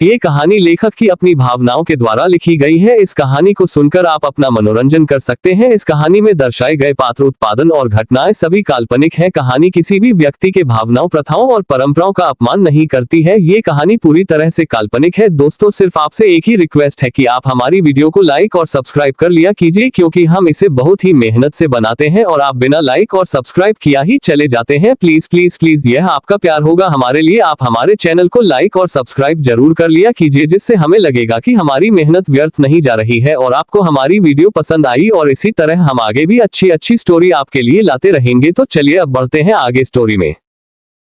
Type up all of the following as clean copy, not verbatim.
ये कहानी लेखक की अपनी भावनाओं के द्वारा लिखी गई है। इस कहानी को सुनकर आप अपना मनोरंजन कर सकते हैं। इस कहानी में दर्शाए गए पात्र, उत्पादन और घटनाएं सभी काल्पनिक हैं। कहानी किसी भी व्यक्ति के भावनाओं, प्रथाओं और परंपराओं का अपमान नहीं करती है। ये कहानी पूरी तरह से काल्पनिक है। दोस्तों, सिर्फ आपसे एक ही रिक्वेस्ट है कि आप हमारी वीडियो को लाइक और सब्सक्राइब कर लिया कीजिए, क्योंकि हम इसे बहुत ही मेहनत से बनाते हैं और आप बिना लाइक और सब्सक्राइब किया ही चले जाते हैं। प्लीज प्लीज प्लीज, यह आपका प्यार होगा हमारे लिए। आप हमारे चैनल को लाइक और सब्सक्राइब जरूर कर लिया कीजिए, जिससे हमें लगेगा कि हमारी मेहनत व्यर्थ नहीं जा रही है और आपको हमारी वीडियो पसंद आई। और इसी तरह हम आगे भी अच्छी स्टोरी आपके लिए लाते रहेंगे। तो चलिए अब बढ़ते हैं आगे स्टोरी में।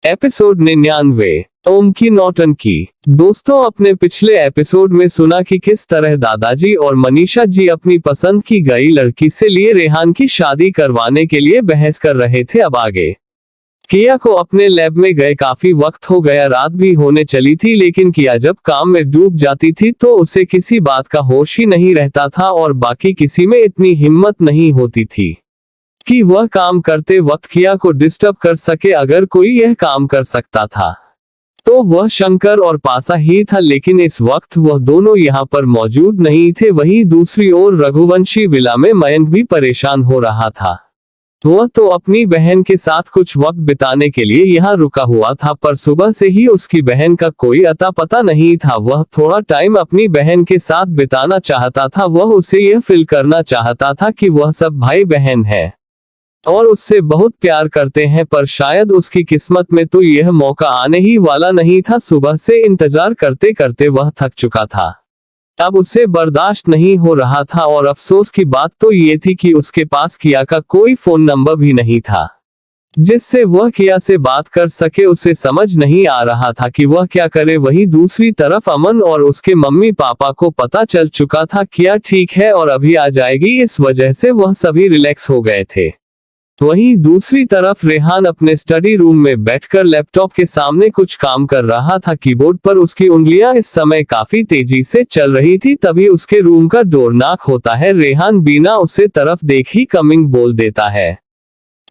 एपिसोड 99, ओम की नौटंकी। दोस्तों, अपने पिछले एपिसोड में सुना कि किस तरह दादाजी और मनीषा जी अपनी पसंद की गई लड़की से लिए रेहान की शादी करवाने के लिए बहस कर रहे थे। अब आगे किया को अपने लैब में गए काफी वक्त हो गया, रात भी होने चली थी, लेकिन किया जब काम में डूब जाती थी तो उसे किसी बात का होश ही नहीं रहता था और बाकी किसी में इतनी हिम्मत नहीं होती थी कि वह काम करते वक्त किया को डिस्टर्ब कर सके। अगर कोई यह काम कर सकता था तो वह शंकर और पासा ही था, लेकिन इस वक्त वह दोनों यहाँ पर मौजूद नहीं थे। वहीं दूसरी ओर रघुवंशी विला में मयंक भी परेशान हो रहा था। वह तो अपनी बहन के साथ कुछ वक्त बिताने के लिए यहाँ रुका हुआ था, पर सुबह से ही उसकी बहन का कोई अता पता नहीं था। वह थोड़ा टाइम अपनी बहन के साथ बिताना चाहता था। वह उसे यह फील करना चाहता था कि वह सब भाई बहन है और उससे बहुत प्यार करते हैं, पर शायद उसकी किस्मत में तो यह मौका आने ही वाला नहीं था। सुबह से इंतजार करते करते वह थक चुका था। अब उसे बर्दाश्त नहीं हो रहा था और अफसोस की बात तो ये थी कि उसके पास किया का कोई फोन नंबर भी नहीं था जिससे वह किया से बात कर सके। उसे समझ नहीं आ रहा था कि वह क्या करे। वहीं दूसरी तरफ अमन और उसके मम्मी पापा को पता चल चुका था किया ठीक है और अभी आ जाएगी, इस वजह से वह सभी रिलैक्स हो गए थे। वहीं दूसरी तरफ रेहान अपने स्टडी रूम में बैठकर लैपटॉप के सामने कुछ काम कर रहा था। कीबोर्ड पर उसकी उंगलियां इस समय काफी तेजी से चल रही थी। तभी उसके रूम का डोर नॉक होता है। रेहान बिना उसे तरफ देख ही कमिंग बोल देता है।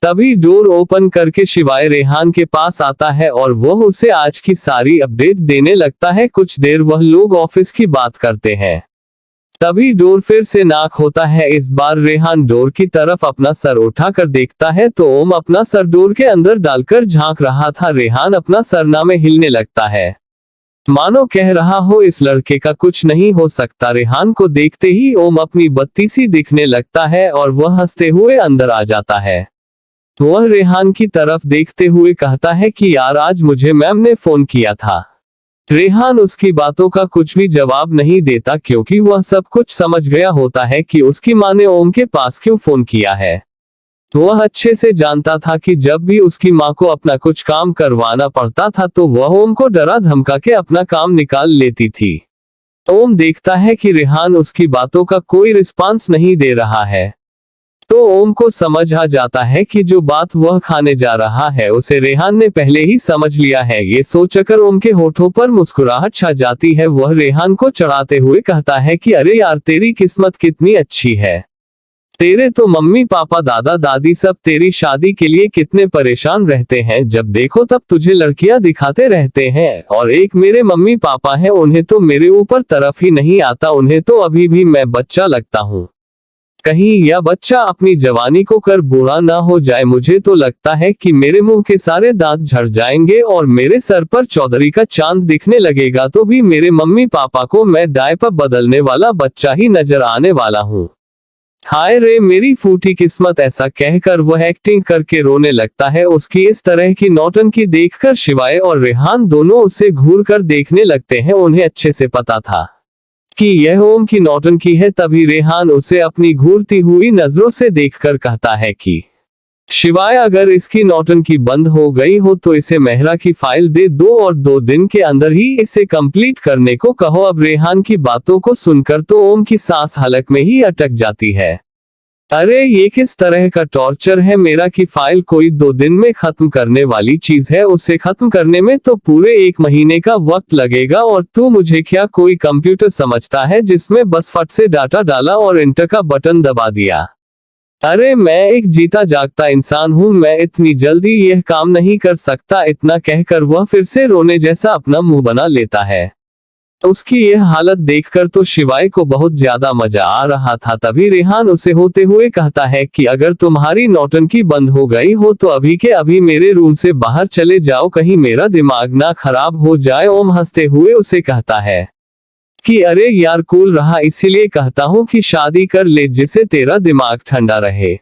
तभी डोर ओपन करके शिवाय रेहान के पास आता है और वह उसे आज की सारी अपडेट देने लगता है। कुछ देर वह लोग ऑफिस की बात करते हैं। तभी डोर फिर से नॉक होता है। इस बार रेहान डोर की तरफ अपना सर उठाकर देखता है तो ओम अपना सर डोर के अंदर डालकर झांक रहा था। रेहान अपना सरना में हिलने लगता है, मानो कह रहा हो इस लड़के का कुछ नहीं हो सकता। रेहान को देखते ही ओम अपनी बत्ती सी दिखने लगता है और वह हंसते हुए अंदर आ जाता है। वह रेहान की तरफ देखते हुए कहता है कि यार, आज मुझे मैम ने फोन किया था। रेहान उसकी बातों का कुछ भी जवाब नहीं देता, क्योंकि वह सब कुछ समझ गया होता है कि उसकी माँ ने ओम के पास क्यों फोन किया है। वह अच्छे से जानता था कि जब भी उसकी माँ को अपना कुछ काम करवाना पड़ता था तो वह ओम को डरा धमका के अपना काम निकाल लेती थी। ओम देखता है कि रेहान उसकी बातों का कोई रिस्पांस नहीं दे रहा है तो ओम को समझ आ जाता है कि जो बात वह खाने जा रहा है उसे रेहान ने पहले ही समझ लिया है। ये सोचकर ओम के होठों पर मुस्कुराहट छा जाती है। वह रेहान को चढ़ाते हुए कहता है कि अरे यार, तेरी किस्मत कितनी अच्छी है। तेरे तो मम्मी पापा, दादा दादी सब तेरी शादी के लिए कितने परेशान रहते हैं। जब देखो तब तुझे लड़कियां दिखाते रहते हैं। और एक मेरे मम्मी पापा हैं, उन्हें तो मेरे ऊपर तरफ ही नहीं आता। उन्हें तो अभी भी मैं बच्चा लगता हूँ। कहीं यह बच्चा अपनी जवानी को कर बूढ़ा ना हो जाए। मुझे तो लगता है कि मेरे मुंह के सारे दांत झड़ जाएंगे और मेरे सर पर चौधरी का चांद दिखने लगेगा तो भी मेरे मम्मी पापा को मैं डायपर बदलने वाला बच्चा ही नजर आने वाला हूँ। हाय रे मेरी फूटी किस्मत। ऐसा कहकर वह एक्टिंग करके रोने लगता है। उसकी इस तरह की नौटंकी देखकर शिवाय और रेहान दोनों उसे घूर कर देखने लगते हैं। उन्हें अच्छे से पता था कि यह ओम की नौटंकी है। तभी रेहान उसे अपनी घूरती हुई नजरों से देखकर कहता है कि शिवाय, अगर इसकी नौटंकी बंद हो गई हो तो इसे मेहरा की फाइल दे दो और 2 दिन के अंदर ही इसे कंप्लीट करने को कहो। अब रेहान की बातों को सुनकर तो ओम की सांस हलक में ही अटक जाती है। अरे ये किस तरह का टॉर्चर है। मेरा की फाइल कोई 2 दिन में खत्म करने वाली चीज है, उसे खत्म करने में तो पूरे 1 महीने का वक्त लगेगा। और तू मुझे क्या कोई कंप्यूटर समझता है जिसमें बस फट से डाटा डाला और इंटर का बटन दबा दिया। अरे मैं एक जीता जागता इंसान हूँ, मैं इतनी जल्दी यह काम नहीं कर सकता। इतना कहकर वह फिर से रोने जैसा अपना मुंह बना लेता है। उसकी यह हालत देखकर तो शिवाय को बहुत ज्यादा मजा आ रहा था। तभी रेहान उसे होते हुए कहता है कि अगर तुम्हारी नौटंकी बंद हो गई हो तो अभी के अभी मेरे रूम से बाहर चले जाओ, कहीं मेरा दिमाग ना खराब हो जाए। ओम हंसते हुए उसे कहता है कि अरे यार कूल रहा, इसीलिए कहता हूँ कि शादी कर ले जिससे तेरा दिमाग ठंडा रहे।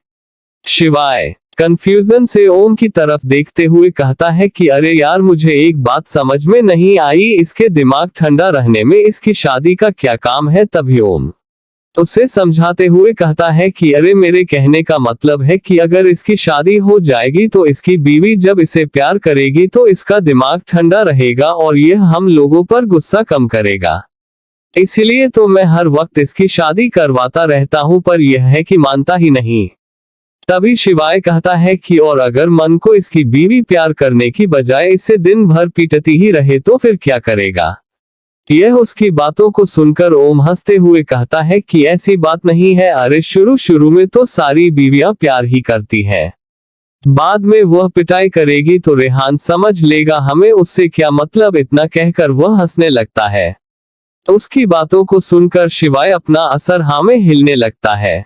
शिवाय कंफ्यूजन से ओम की तरफ देखते हुए कहता है कि अरे यार मुझे एक बात समझ में नहीं आई, इसके दिमाग ठंडा रहने में इसकी शादी का क्या काम है। तभी ओम उसे समझाते हुए कहता है कि अरे मेरे कहने का मतलब है कि अगर इसकी शादी हो जाएगी तो इसकी बीवी जब इसे प्यार करेगी तो इसका दिमाग ठंडा रहेगा और यह हम लोगों पर गुस्सा कम करेगा। इसलिए तो मैं हर वक्त इसकी शादी करवाता रहता हूँ, पर यह है कि मानता ही नहीं। तभी शिवाय कहता है कि और अगर मन को इसकी बीवी प्यार करने की बजाय इससे दिन भर पीटती ही रहे तो फिर क्या करेगा। यह उसकी बातों को सुनकर ओम हंसते हुए कहता है कि ऐसी बात नहीं है, अरे शुरू में तो सारी बीवियां प्यार ही करती हैं, बाद में वह पिटाई करेगी तो रेहान समझ लेगा हमें उससे क्या मतलब। इतना कहकर वह हंसने लगता है। उसकी बातों को सुनकर शिवाय अपना असर में हिलने लगता है,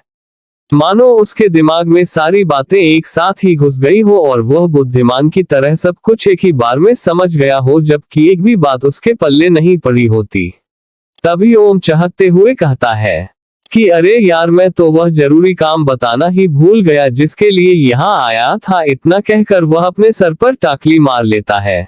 मानो उसके दिमाग में सारी बातें एक साथ ही घुस गई हो और वह बुद्धिमान की तरह सब कुछ एक ही बार में समझ गया हो, जबकि एक भी बात उसके पल्ले नहीं पड़ी होती। तभी ओम चहकते हुए कहता है कि अरे यार मैं तो वह जरूरी काम बताना ही भूल गया जिसके लिए यहाँ आया था। इतना कहकर वह अपने सर पर टाकली मार लेता है।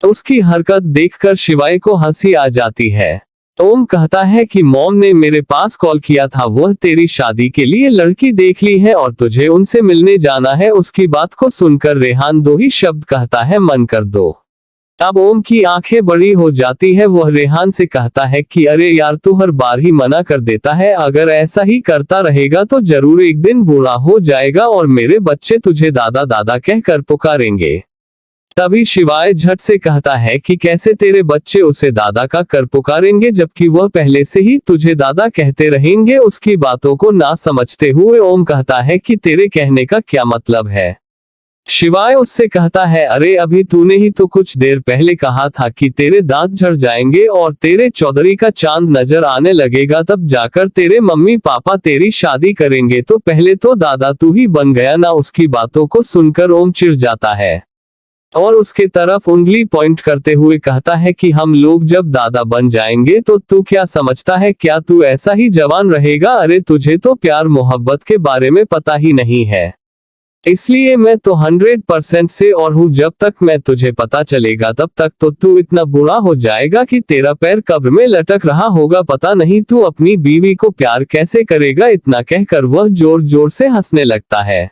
उसकी हरकत देखकर शिवाय को हंसी आ जाती है। ओम कहता है कि मॉम ने मेरे पास कॉल किया था, वह तेरी शादी के लिए लड़की देख ली है और तुझे उनसे मिलने जाना है। उसकी बात को सुनकर रेहान दो ही शब्द कहता है, मन कर दो। अब ओम की आंखें बड़ी हो जाती है। वह रेहान से कहता है कि अरे यार तू हर बार ही मना कर देता है, अगर ऐसा ही करता रहेगा तो जरूर एक दिन बूढ़ा हो जाएगा और मेरे बच्चे तुझे दादा दादा कहकर पुकारेंगे। तभी शिवाय झट से कहता है कि कैसे तेरे बच्चे उसे दादा का कर पुकारेंगे जबकि वह पहले से ही तुझे दादा कहते रहेंगे। उसकी बातों को ना समझते हुए ओम कहता है कि तेरे कहने का क्या मतलब है। शिवाय उससे कहता है अरे अभी तूने ही तो कुछ देर पहले कहा था कि तेरे दांत झड़ जाएंगे और तेरे चौधरी का चांद नजर आने लगेगा, तब जाकर तेरे मम्मी पापा तेरी शादी करेंगे, तो पहले तो दादा तू ही बन गया ना। उसकी बातों को सुनकर ओम चिढ़ जाता है और उसके तरफ उंगली पॉइंट करते हुए कहता है कि हम लोग जब दादा बन जाएंगे तो तू क्या समझता है, क्या तू ऐसा ही जवान रहेगा? अरे तुझे तो प्यार मोहब्बत के बारे में पता ही नहीं है, इसलिए मैं तो 100% से और हूँ, जब तक मैं तुझे पता चलेगा तब तक तो तू इतना बुरा हो जाएगा कि तेरा पैर कब्र में लटक रहा होगा। पता नहीं तू अपनी बीवी को प्यार कैसे करेगा। इतना कहकर वह जोर जोर से हंसने लगता है।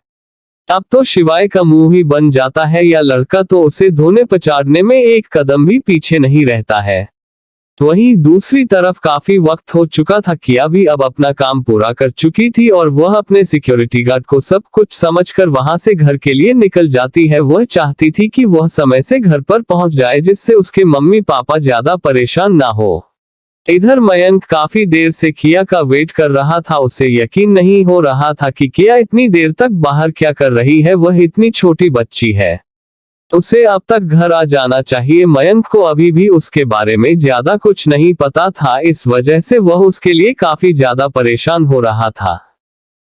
अब तो शिवाय का मुंह ही बन जाता है, या लड़का तो उसे धोने पचाड़ने में एक कदम भी पीछे नहीं रहता है। वहीं दूसरी तरफ काफी वक्त हो चुका था, किया भी अब अपना काम पूरा कर चुकी थी और वह अपने सिक्योरिटी गार्ड को सब कुछ समझकर वहां से घर के लिए निकल जाती है। वह चाहती थी कि वह समय से घर पर पहुंच जाए जिससे उसके मम्मी पापा ज्यादा परेशान ना हो। इधर मयंक काफी देर से किया का वेट कर रहा था। उसे यकीन नहीं हो रहा था कि किया इतनी देर तक बाहर क्या कर रही है, वह इतनी छोटी बच्ची है, उसे अब तक घर आ जाना चाहिए। मयंक को अभी भी उसके बारे में ज्यादा कुछ नहीं पता था, इस वजह से वह उसके लिए काफी ज्यादा परेशान हो रहा था।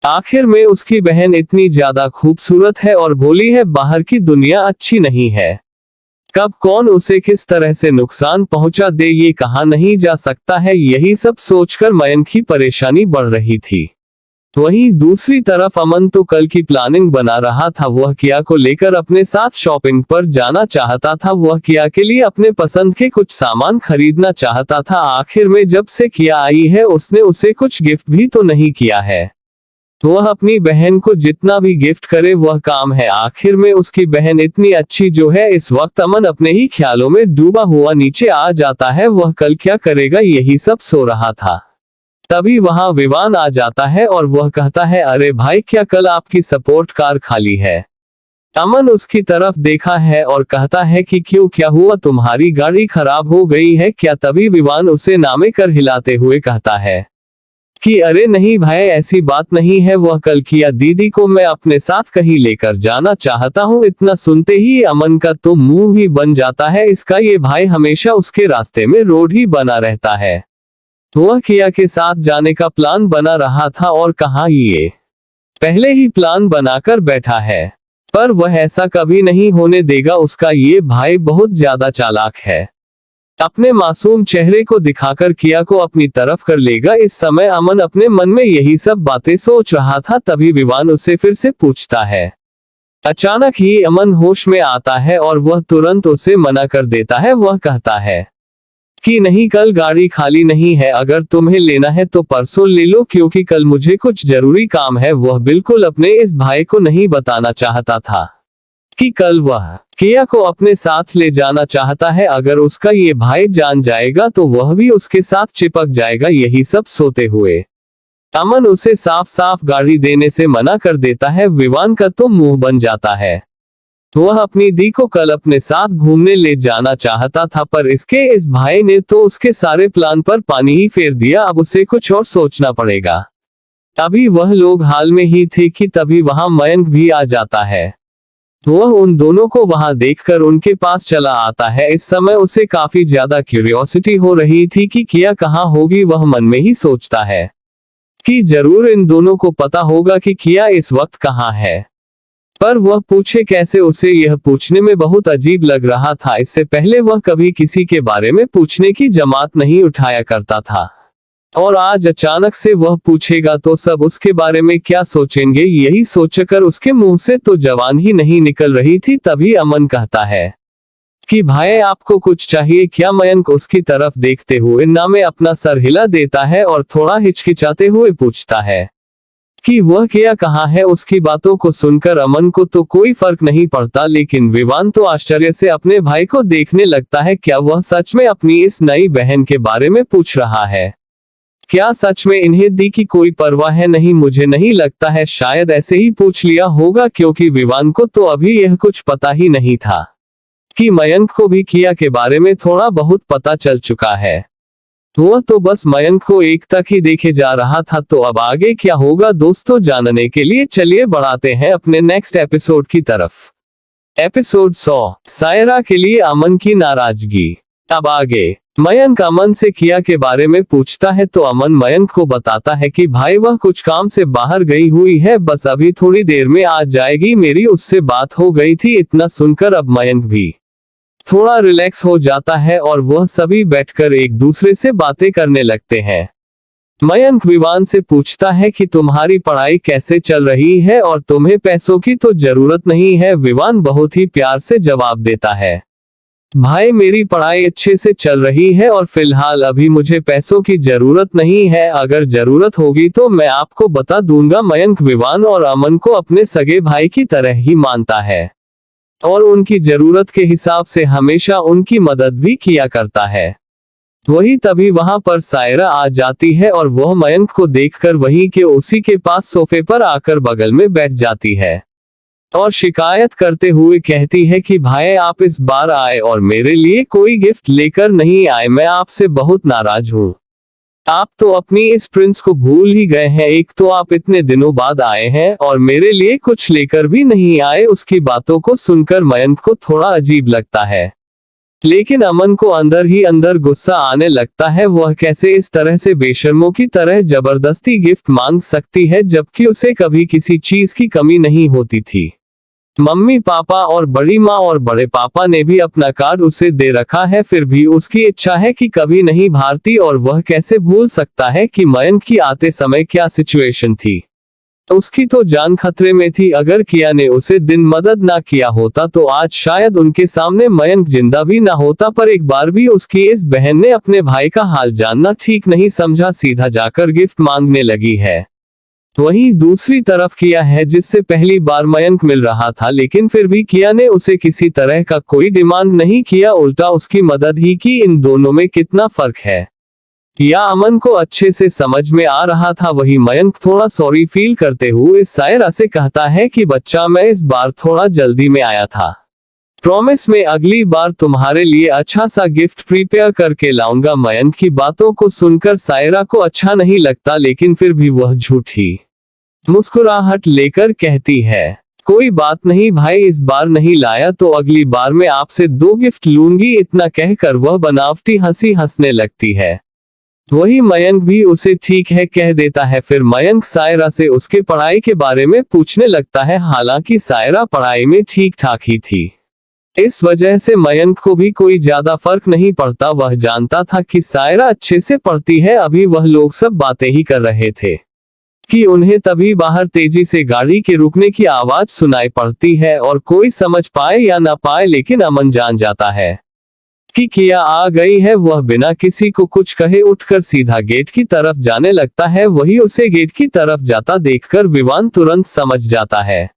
आखिर में उसकी बहन इतनी ज्यादा खूबसूरत है और भोली है, बाहर की दुनिया अच्छी नहीं है, कब कौन उसे किस तरह से नुकसान पहुंचा दे ये कहा नहीं जा सकता है। यही सब सोचकर मयंक की परेशानी बढ़ रही थी। वहीं दूसरी तरफ अमन तो कल की प्लानिंग बना रहा था। वह किया को लेकर अपने साथ शॉपिंग पर जाना चाहता था। वह किया के लिए अपने पसंद के कुछ सामान खरीदना चाहता था। आखिर में जब से किया आई है उसने उसे कुछ गिफ्ट भी तो नहीं किया है। वह अपनी बहन को जितना भी गिफ्ट करे वह काम है। आखिर में उसकी बहन इतनी अच्छी जो है। इस वक्त अमन अपने ही ख्यालों में डूबा हुआ नीचे आ जाता है। वह कल क्या करेगा यही सब सो रहा था। तभी वहां विवान आ जाता है और वह कहता है अरे भाई क्या कल आपकी सपोर्ट कार खाली है? अमन उसकी तरफ देखा है और कहता है कि क्यों, क्या हुआ, तुम्हारी गाड़ी खराब हो गई है क्या? तभी विवान उसे नामे कर हिलाते हुए कहता है कि अरे नहीं भाई, ऐसी बात नहीं है, वह कल किया दीदी को मैं अपने साथ कहीं लेकर जाना चाहता हूँ। इतना सुनते ही अमन का तो मुंह ही बन जाता है, इसका ये भाई हमेशा उसके रास्ते में रोड ही बना रहता है। वह किया के साथ जाने का प्लान बना रहा था और कहाँ ये पहले ही प्लान बनाकर बैठा है, पर वह ऐसा कभी नहीं होने देगा। उसका ये भाई बहुत ज्यादा चालाक है, अपने मासूम चेहरे को दिखाकर किया को अपनी तरफ कर लेगा। इस समय अमन अपने मन में यही सब बातें सोच रहा था, तभी विवान उसे फिर से पूछता है। अचानक ही अमन होश में आता है और वह तुरंत उसे मना कर देता है। वह कहता है कि नहीं, कल गाड़ी खाली नहीं है, अगर तुम्हें लेना है तो परसों ले लो, क्योंकि कल मुझे कुछ जरूरी काम है। वह बिल्कुल अपने इस भाई को नहीं बताना चाहता था कि कल वह किया को अपने साथ ले जाना चाहता है। अगर उसका ये भाई जान जाएगा तो वह भी उसके साथ चिपक जाएगा। यही सब सोते हुए अमन उसे साफ साफ गाड़ी देने से मना कर देता है। विवान का तो मुंह बन जाता है। वह अपनी दी को कल अपने साथ घूमने ले जाना चाहता था, पर इसके इस भाई ने तो उसके सारे प्लान पर पानी ही फेर दिया। अब उसे कुछ और सोचना पड़ेगा। अभी वह लोग हाल में ही थे कि तभी वहां मयंक भी आ जाता है। वह उन दोनों को वहां देखकर उनके पास चला आता है। इस समय उसे काफी ज्यादा क्यूरियोसिटी हो रही थी कि किया कहाँ होगी। वह मन में ही सोचता है कि जरूर इन दोनों को पता होगा कि किया इस वक्त कहाँ है, पर वह पूछे कैसे। उसे यह पूछने में बहुत अजीब लग रहा था। इससे पहले वह कभी किसी के बारे में पूछने की जमात नहीं उठाया करता था, और आज अचानक से वह पूछेगा तो सब उसके बारे में क्या सोचेंगे। यही सोचकर उसके मुंह से तो जबान ही नहीं निकल रही थी। तभी अमन कहता है कि भाई आपको कुछ चाहिए क्या। मयंक उसकी तरफ देखते हुए ना में अपना सर हिला देता है और थोड़ा हिचकिचाते हुए पूछता है कि वह किया कहाँ है। उसकी बातों को सुनकर अमन को तो कोई फर्क नहीं पड़ता, लेकिन विवान तो आश्चर्य से अपने भाई को देखने लगता है। क्या वह सच में अपनी इस नई बहन के बारे में पूछ रहा है? क्या सच में इन्हें दी की कोई परवाह है? नहीं, मुझे नहीं लगता है, शायद ऐसे ही पूछ लिया होगा, क्योंकि विवान को तो अभी यह कुछ पता ही नहीं था कि मयंक को भी किया के बारे में थोड़ा बहुत पता चल चुका है। वह तो बस मयंक को एक तक ही देखे जा रहा था। तो अब आगे क्या होगा दोस्तों, जानने के लिए चलिए बढ़ाते हैं अपने नेक्स्ट एपिसोड की तरफ। एपिसोड 100, सायरा के लिए अमन की नाराजगी। अब आगे मयंक अमन से किया के बारे में पूछता है, तो अमन मयंक को बताता है कि भाई वह कुछ काम से बाहर गई हुई है, बस अभी थोड़ी देर में आ जाएगी, मेरी उससे बात हो गई थी। इतना सुनकर अब मयंक भी थोड़ा रिलैक्स हो जाता है और वह सभी बैठकर एक दूसरे से बातें करने लगते हैं। मयंक विवान से पूछता है कि तुम्हारी पढ़ाई कैसे चल रही है और तुम्हें पैसों की तो जरूरत नहीं है। विवान बहुत ही प्यार से जवाब देता है, भाई मेरी पढ़ाई अच्छे से चल रही है और फिलहाल अभी मुझे पैसों की जरूरत नहीं है, अगर जरूरत होगी तो मैं आपको बता दूंगा। मयंक विवान और अमन को अपने सगे भाई की तरह ही मानता है और उनकी जरूरत के हिसाब से हमेशा उनकी मदद भी किया करता है। वही तभी वहां पर सायरा आ जाती है और वह मयंक को देखकर वहीं के उसी के पास सोफे पर आकर बगल में बैठ जाती है और शिकायत करते हुए कहती है कि भाई आप इस बार आए और मेरे लिए कोई गिफ्ट लेकर नहीं आए, मैं आपसे बहुत नाराज हूँ। आप तो अपनी इस प्रिंस को भूल ही गए हैं। एक तो आप इतने दिनों बाद आए हैं और मेरे लिए कुछ लेकर भी नहीं आए। उसकी बातों को सुनकर मयंक को थोड़ा अजीब लगता है, लेकिन अमन को अंदर ही अंदर गुस्सा आने लगता है। वह कैसे इस तरह से बेशर्मों की तरह जबरदस्ती गिफ्ट मांग सकती है, जबकि उसे कभी किसी चीज की कमी नहीं होती थी। मम्मी पापा और बड़ी माँ और बड़े पापा ने भी अपना कार्ड उसे दे रखा है, फिर भी उसकी इच्छा है कि कभी नहीं भारती। और वह कैसे भूल सकता है कि मयंक की आते समय क्या सिचुएशन थी। उसकी तो जान खतरे में थी। अगर किया ने उसे दिन मदद ना किया होता तो आज शायद उनके सामने मयंक जिंदा भी ना होता। पर एक बार भी उसकी इस बहन ने अपने भाई का हाल जानना ठीक नहीं समझा, सीधा जाकर गिफ्ट मांगने लगी है। वहीं दूसरी तरफ किया है, जिससे पहली बार मयंक मिल रहा था, लेकिन फिर भी किया ने उसे किसी तरह का कोई डिमांड नहीं किया, उल्टा उसकी मदद ही की। इन दोनों में कितना फर्क है या अमन को अच्छे से समझ में आ रहा था। वही मयंक थोड़ा सॉरी फील करते हुए सायरा से कहता है कि बच्चा मैं इस बार थोड़ा जल्दी में आया था, प्रॉमिस में अगली बार तुम्हारे लिए अच्छा सा गिफ्ट प्रिपेयर करके लाऊंगा। मयंक की बातों को सुनकर सायरा को अच्छा नहीं लगता, लेकिन फिर भी वह झूठी मुस्कुराहट लेकर कहती है, कोई बात नहीं भाई, इस बार नहीं लाया तो अगली बार मैं आपसे 2 गिफ्ट लूंगी। इतना कहकर वह बनावटी हंसी हंसने लगती है। वही मयंक भी उसे ठीक है कह देता है। फिर मयंक सायरा से उसके पढ़ाई के बारे में पूछने लगता है। हालांकि सायरा पढ़ाई में ठीक ठाक ही थी, इस वजह से मयंक को भी कोई ज्यादा फर्क नहीं पड़ता। वह जानता था कि सायरा अच्छे से पढ़ती है। अभी वह लोग सब बातें ही कर रहे थे कि उन्हें तभी बाहर तेजी से गाड़ी के रुकने की आवाज सुनाई पड़ती है। और कोई समझ पाए या ना पाए, लेकिन अमन जान जाता है कि किया आ गई है। वह बिना किसी को कुछ कहे उठकर सीधा गेट की तरफ जाने लगता है। वही उसे गेट की तरफ जाता देखकर विवान तुरंत समझ जाता है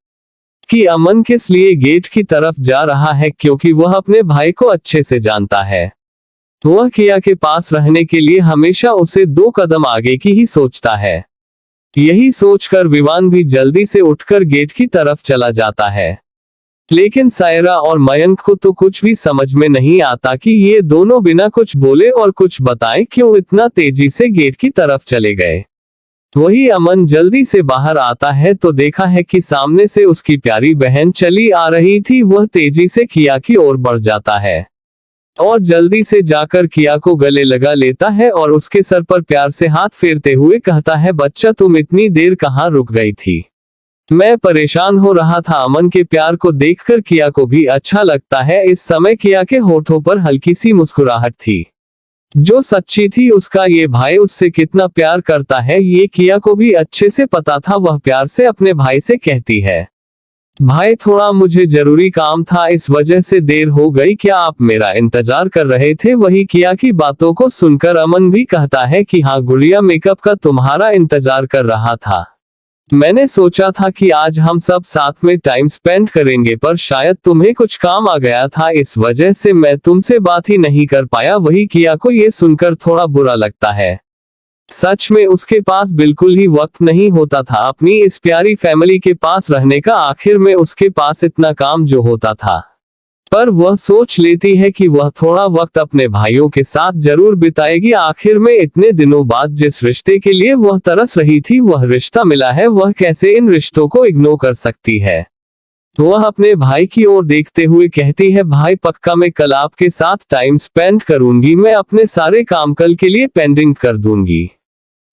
कि अमन किस लिए गेट की तरफ जा रहा है, क्योंकि वह अपने भाई को अच्छे से जानता है। वह किया के पास रहने के लिए हमेशा उसे 2 कदम आगे की ही सोचता है। यही सोचकर विवान भी जल्दी से उठकर गेट की तरफ चला जाता है। लेकिन सायरा और मयंक को तो कुछ भी समझ में नहीं आता कि ये दोनों बिना कुछ बोले और कुछ बताए क्यों इतना तेजी से गेट की तरफ चले गए। वही अमन जल्दी से बाहर आता है तो देखा है कि सामने से उसकी प्यारी बहन चली आ रही थी। वह तेजी से किया की ओर बढ़ जाता है और जल्दी से जाकर किया को गले लगा लेता है और उसके सर पर प्यार से हाथ फेरते हुए कहता है, बच्चा तुम इतनी देर कहाँ रुक गई थी, मैं परेशान हो रहा था। अमन के प्यार को देखकर किया को भी अच्छा लगता है। इस समय किया के होठों पर हल्की सी मुस्कुराहट थी जो सच्ची थी। उसका ये भाई उससे कितना प्यार करता है ये किया को भी अच्छे से पता था। वह प्यार से अपने भाई से कहती है, भाई थोड़ा मुझे जरूरी काम था, इस वजह से देर हो गई, क्या आप मेरा इंतजार कर रहे थे। वही किया की बातों को सुनकर अमन भी कहता है कि हाँ गुड़िया, मेकअप का तुम्हारा इंतजार कर रहा था। मैंने सोचा था कि आज हम सब साथ में टाइम स्पेंड करेंगे, पर शायद तुम्हें कुछ काम आ गया था, इस वजह से मैं तुमसे बात ही नहीं कर पाया। वही किया को ये सुनकर थोड़ा बुरा लगता है। सच में उसके पास बिल्कुल ही वक्त नहीं होता था अपनी इस प्यारी फैमिली के पास रहने का। आखिर में उसके पास इतना काम जो होता था, पर वह सोच लेती है कि वह थोड़ा वक्त अपने भाइयों के साथ जरूर बिताएगी। आखिर में इतने दिनों बाद जिस रिश्ते के लिए वह तरस रही थी वह रिश्ता मिला है। वह कैसे इन रिश्तों को इग्नोर कर सकती है। वह अपने भाई की ओर देखते हुए कहती है, भाई पक्का मैं कल आपके साथ टाइम स्पेंड करूंगी, मैं अपने सारे काम कल के लिए पेंडिंग कर दूंगी।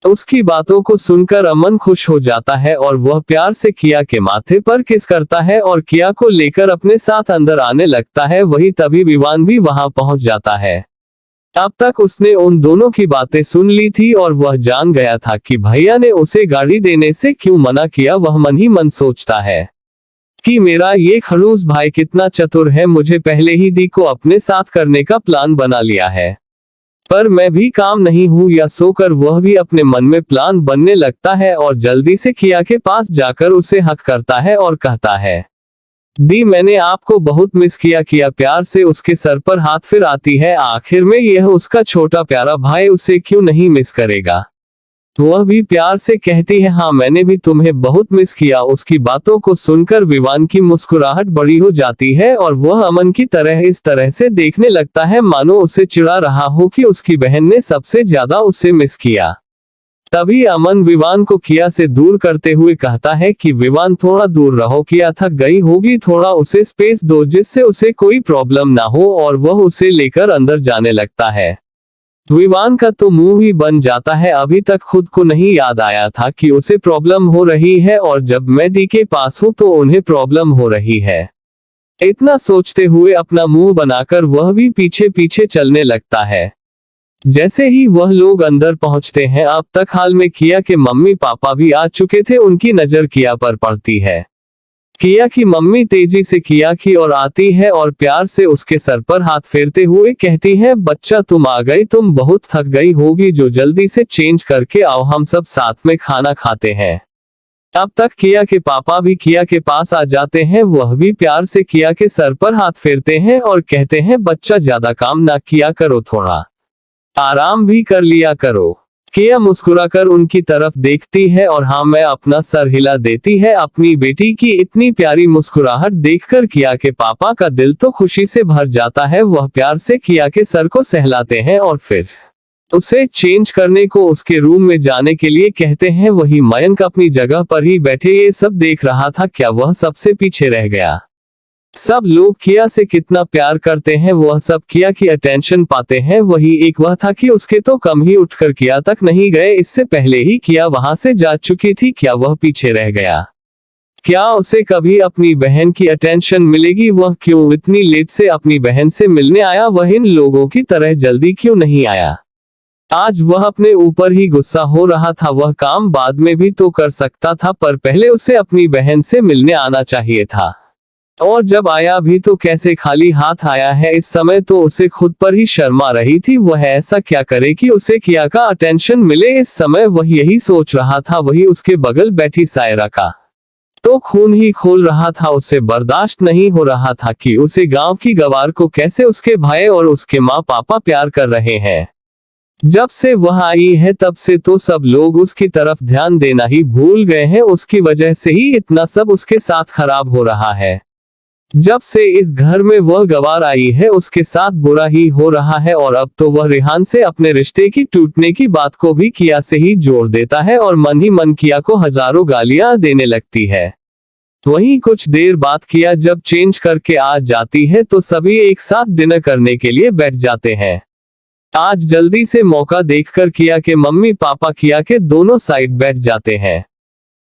उसकी बातों को सुनकर अमन खुश हो जाता है और वह प्यार से किया के माथे पर किस करता है और किया को लेकर अपने साथ अंदर आने लगता है। वही तभी विवान भी वहां पहुंच जाता है। अब तक उसने उन दोनों की बातें सुन ली थी और वह जान गया था कि भैया ने उसे गाड़ी देने से क्यों मना किया। वह मन ही मन सोचता है कि मेरा ये खड़ूस भाई कितना चतुर है, मुझे पहले ही दी को अपने साथ करने का प्लान बना लिया है, पर मैं भी काम नहीं हूँ या सोकर। वह भी अपने मन में प्लान बनने लगता है और जल्दी से किया के पास जाकर उसे हक करता है और कहता है, दी मैंने आपको बहुत मिस किया। किया प्यार से उसके सर पर हाथ फिर आती है। आखिर में यह उसका छोटा प्यारा भाई उसे क्यों नहीं मिस करेगा। वह भी प्यार से कहती है, हाँ मैंने भी तुम्हें बहुत मिस किया। उसकी बातों को सुनकर विवान की मुस्कुराहट बड़ी हो जाती है और वह अमन की तरह इस तरह से देखने लगता है मानो उसे चिढ़ा रहा हो कि उसकी बहन ने सबसे ज्यादा उसे मिस किया। तभी अमन विवान को किया से दूर करते हुए कहता है कि विवान थोड़ा दूर रहो, किया थक गई होगी, थोड़ा उसे स्पेस दो जिससे उसे कोई प्रॉब्लम ना हो। और वह उसे लेकर अंदर जाने लगता है। विवान का तो मुंह ही बन जाता है। अभी तक खुद को नहीं याद आया था कि उसे प्रॉब्लम हो रही है और जब मैं डी के पास हूँ तो उन्हें प्रॉब्लम हो रही है। इतना सोचते हुए अपना मुंह बनाकर वह भी पीछे पीछे चलने लगता है। जैसे ही वह लोग अंदर पहुंचते हैं, अब तक हाल में किया के मम्मी पापा भी आ चुके थे। उनकी नजर किया पर पड़ती है। किया की मम्मी तेजी से किया की ओर आती है और प्यार से उसके सर पर हाथ फेरते हुए कहती है, बच्चा तुम आ गई, तुम बहुत थक गई होगी, जो जल्दी से चेंज करके आओ, हम सब साथ में खाना खाते हैं। अब तक किया के पापा भी किया के पास आ जाते हैं। वह भी प्यार से किया के सर पर हाथ फेरते हैं और कहते हैं, बच्चा ज्यादा काम ना किया करो, थोड़ा आराम भी कर लिया करो। किया मुस्कुराकर उनकी तरफ देखती है और हाँ मैं अपना सर हिला देती है। अपनी बेटी की इतनी प्यारी मुस्कुराहट देखकर किया के पापा का दिल तो खुशी से भर जाता है। वह प्यार से किया के सर को सहलाते हैं और फिर उसे चेंज करने को उसके रूम में जाने के लिए कहते हैं। वही मयंक अपनी जगह पर ही बैठे ये सब देख रहा था। क्या वह सबसे पीछे रह गया? सब लोग किया से कितना प्यार करते हैं, वह सब किया की अटेंशन पाते हैं। वही एक वह था कि उसके तो कम ही उठकर किया तक नहीं गए, इससे पहले ही किया वहां से जा चुकी थी। क्या वह पीछे रह गया? क्या उसे कभी अपनी बहन की अटेंशन मिलेगी? वह क्यों इतनी लेट से अपनी बहन से मिलने आया? वह इन लोगों की तरह जल्दी क्यों नहीं आया? आज वह अपने ऊपर ही गुस्सा हो रहा था। वह काम बाद में भी तो कर सकता था, पर पहले उसे अपनी बहन से मिलने आना चाहिए था। और जब आया भी तो कैसे खाली हाथ आया है? इस समय तो उसे खुद पर ही शर्म आ रही थी। वह ऐसा क्या करे कि उसे किया का अटेंशन मिले? इस समय वह यही सोच रहा था। वही उसके बगल बैठी सायरा का तो खून ही खोल रहा था। उसे बर्दाश्त नहीं हो रहा था कि उसे गांव की गवार को कैसे उसके भाई और उसके माँ पापा प्यार कर रहे हैं। जब से वह आई है तब से तो सब लोग उसकी तरफ ध्यान देना ही भूल गए हैं। उसकी वजह से ही इतना सब उसके साथ खराब हो रहा है। जब से इस घर में वह गवार आई है उसके साथ बुरा ही हो रहा है। और अब तो वह रेहान से अपने रिश्ते की टूटने की बात को भी किया से ही जोड़ देता है और मन ही मन किया को हजारों गालियां देने लगती है। वहीं कुछ देर बाद किया जब चेंज करके आ जाती है तो सभी एक साथ डिनर करने के लिए बैठ जाते हैं। आज जल्दी से मौका देखकर किया के मम्मी पापा किया के दोनों साइड बैठ जाते हैं।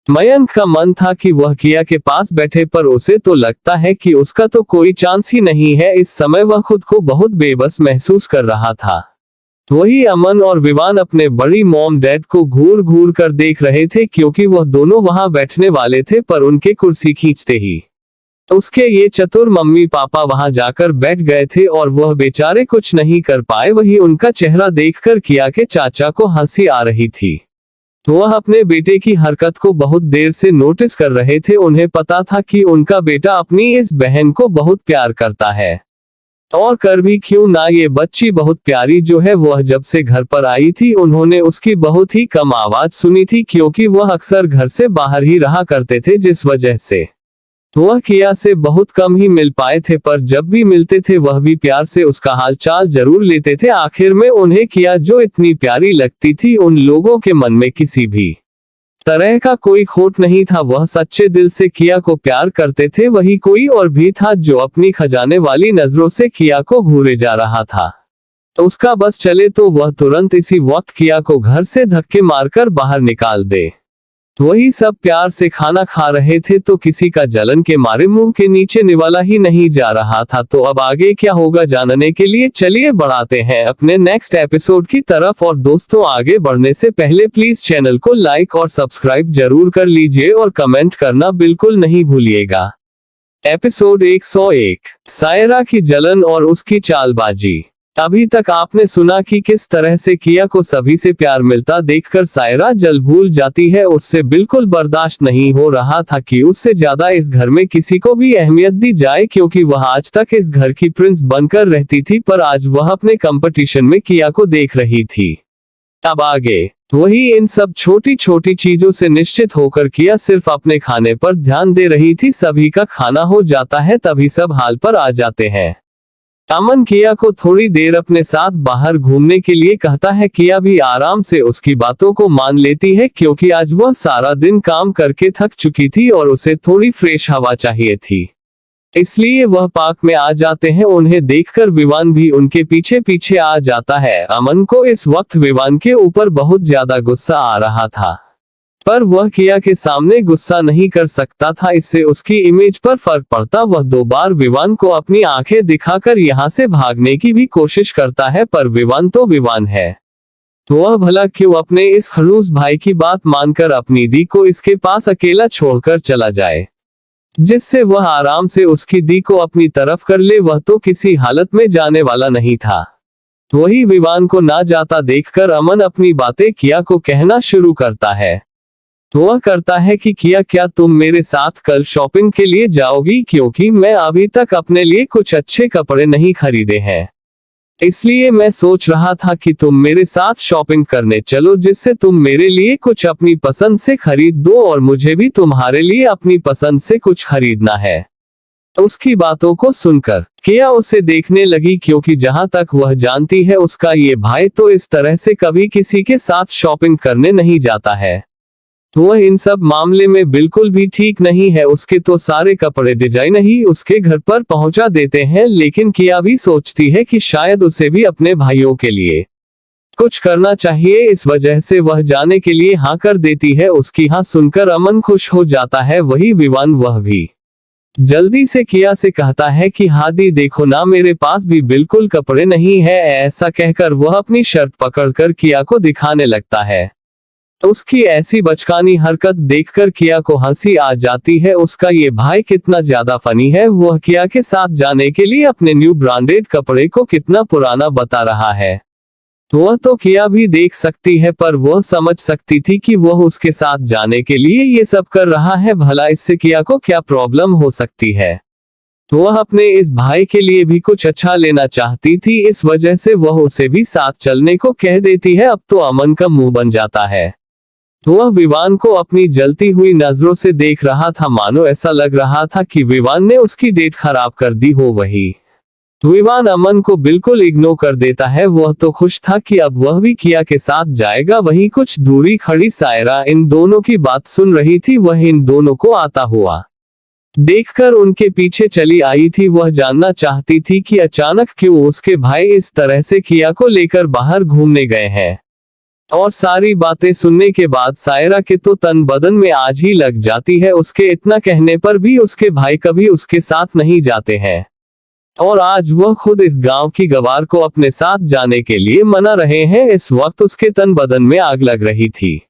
मयंक का मन था कि वह किया के पास बैठे, पर उसे तो लगता है कि उसका तो कोई चांस ही नहीं है। इस समय वह खुद को बहुत बेबस महसूस कर रहा था। वही अमन और विवान अपने बड़ी मॉम डैड को घूर घूर कर देख रहे थे, क्योंकि वह दोनों वहां बैठने वाले थे, पर उनके कुर्सी खींचते ही उसके ये चतुर मम्मी पापा वहां जाकर बैठ गए थे और वह बेचारे कुछ नहीं कर पाए। वही उनका चेहरा देखकर किया के चाचा को हंसी आ रही थी। वह अपने बेटे की हरकत को बहुत देर से नोटिस कर रहे थे। उन्हें पता था कि उनका बेटा अपनी इस बहन को बहुत प्यार करता है, और कर भी क्यों ना। ये बच्ची बहुत प्यारी जो है। वह जब से घर पर आई थी उन्होंने उसकी बहुत ही कम आवाज सुनी थी, क्योंकि वह अक्सर घर से बाहर ही रहा करते थे, जिस वजह से वह किया से बहुत कम ही मिल पाए थे। पर जब भी मिलते थे वह भी प्यार से उसका हाल चाल जरूर लेते थे। आखिर में उन्हें किया जो इतनी प्यारी लगती थी, उन लोगों के मन में किसी भी तरह का कोई खोट नहीं था। वह सच्चे दिल से किया को प्यार करते थे। वही कोई और भी था जो अपनी खजाने वाली नजरों से किया को घूरे जा रहा था। उसका बस चले तो वह तुरंत इसी वक्त किया को घर से धक्के मारकर बाहर निकाल दे। वही सब प्यार से खाना खा रहे थे तो किसी का जलन के मारे मुंह के नीचे निवाला ही नहीं जा रहा था। तो अब आगे क्या होगा जानने के लिए चलिए बढ़ाते हैं अपने नेक्स्ट एपिसोड की तरफ। और दोस्तों, आगे बढ़ने से पहले प्लीज चैनल को लाइक और सब्सक्राइब जरूर कर लीजिए और कमेंट करना बिल्कुल नहीं भूलिएगा। एपिसोड 101, सायरा की जलन और उसकी चालबाजी। अभी तक आपने सुना कि किस तरह से किया को सभी से प्यार मिलता देखकर सायरा जल भूल जाती है। उससे बिल्कुल बर्दाश्त नहीं हो रहा था कि उससे ज्यादा इस घर में किसी को भी अहमियत दी जाए, क्योंकि वह आज तक इस घर की प्रिंस बनकर रहती थी, पर आज वह अपने कंपटीशन में किया को देख रही थी। अब आगे वही इन सब छोटी छोटी चीजों से निश्चित होकर किया सिर्फ अपने खाने पर ध्यान दे रही थी। सभी का खाना हो जाता है तभी सब हाल पर आ जाते हैं। अमन किया को थोड़ी देर अपने साथ बाहर घूमने के लिए कहता है। किया भी आराम से उसकी बातों को मान लेती है, क्योंकि आज वह सारा दिन काम करके थक चुकी थी और उसे थोड़ी फ्रेश हवा चाहिए थी, इसलिए वह पार्क में आ जाते हैं। उन्हें देखकर विवान भी उनके पीछे पीछे आ जाता है। अमन को इस वक्त विवान के ऊपर बहुत ज्यादा गुस्सा आ रहा था, पर वह किया के सामने गुस्सा नहीं कर सकता था, इससे उसकी इमेज पर फर्क पड़ता। वह 2 बार विवान को अपनी आंखें दिखाकर यहाँ से भागने की भी कोशिश करता है, पर विवान तो विवान है। वह भला क्यों अपने इस खड़ूस भाई की बात मानकर अपनी दी को इसके पास अकेला छोड़कर चला जाए, जिससे वह आराम से उसकी दी को अपनी तरफ कर ले। वह तो किसी हालत में जाने वाला नहीं था। वही विवान को ना जाता देखकर अमन अपनी बातें किया को कहना शुरू करता है। वह करता है कि किया, क्या तुम मेरे साथ कल शॉपिंग के लिए जाओगी, क्योंकि मैं अभी तक अपने लिए कुछ अच्छे कपड़े नहीं खरीदे हैं। इसलिए मैं सोच रहा था कि तुम मेरे साथ शॉपिंग करने चलो, जिससे तुम मेरे लिए कुछ अपनी पसंद से खरीद दो और मुझे भी तुम्हारे लिए अपनी पसंद से कुछ खरीदना है। उसकी बातों को सुनकर किया उसे देखने लगी, क्योंकि जहां तक वह जानती है उसका ये भाई तो इस तरह से कभी किसी के साथ शॉपिंग करने नहीं जाता है। वह इन सब मामले में बिल्कुल भी ठीक नहीं है। उसके तो सारे कपड़े डिजाइन ही उसके घर पर पहुंचा देते हैं, लेकिन किया भी सोचती है कि शायद उसे भी अपने भाइयों के लिए कुछ करना चाहिए। इस वजह से वह जाने के लिए हाँ कर देती है। उसकी हाँ सुनकर अमन खुश हो जाता है, वही विवान वह भी जल्दी से किया से कहता है कि हादी देखो ना, मेरे पास भी बिल्कुल कपड़े नहीं है। ऐसा कहकर वह अपनी शर्ट पकड़कर किया को दिखाने लगता है। उसकी ऐसी बचकानी हरकत देखकर किया को हंसी आ जाती है। उसका ये भाई कितना ज्यादा फनी है। वह किया के साथ जाने के लिए अपने न्यू ब्रांडेड कपड़े को कितना पुराना बता रहा है। वह तो किया भी देख सकती है, पर वह समझ सकती थी कि वह उसके साथ जाने के लिए ये सब कर रहा है। भला इससे किया को क्या प्रॉब्लम हो सकती है। वह अपने इस भाई के लिए भी कुछ अच्छा लेना चाहती थी, इस वजह से वह उसे भी साथ चलने को कह देती है। अब तो अमन का मुंह बन जाता है। वह विवान को अपनी जलती हुई नजरों से देख रहा था, मानो ऐसा लग रहा था कि विवान ने उसकी डेट खराब कर दी हो। वही विवान अमन को बिल्कुल इग्नोर कर देता है। वह तो खुश था कि अब वह भी किया के साथ जाएगा। वहीं कुछ दूरी खड़ी सायरा इन दोनों की बात सुन रही थी। वह इन दोनों को आता हुआ देखकर उनके पीछे चली आई थी। वह जानना चाहती थी कि अचानक क्यों उसके भाई इस तरह से किया को लेकर बाहर घूमने गए हैं। और सारी बातें सुनने के बाद सायरा के तो तन बदन में आज ही लग जाती है। उसके इतना कहने पर भी उसके भाई कभी उसके साथ नहीं जाते हैं, और आज वह खुद इस गांव की गवार को अपने साथ जाने के लिए मना रहे हैं। इस वक्त उसके तन बदन में आग लग रही थी।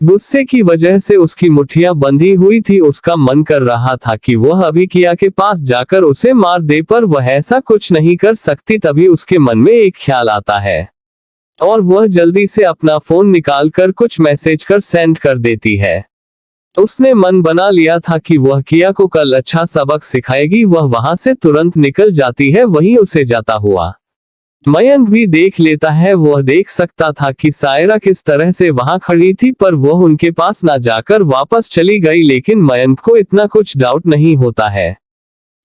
गुस्से की वजह से उसकी मुट्ठियां बंधी हुई थी। उसका मन कर रहा था कि वह अभी किया के पास जाकर उसे मार दे, पर वह ऐसा कुछ नहीं कर सकती। तभी उसके मन में एक ख्याल आता है और वह जल्दी से अपना फोन निकालकर कुछ मैसेज कर सेंड कर देती है। उसने मन बना लिया था कि वह किया को कल अच्छा सबक सिखाएगी। वह वहां से तुरंत निकल जाती है। वहीं उसे जाता हुआ मयंक भी देख लेता है। वह देख सकता था कि सायरा किस तरह से वहां खड़ी थी, पर वह उनके पास ना जाकर वापस चली गई। लेकिन मयंक को इतना कुछ डाउट नहीं होता है,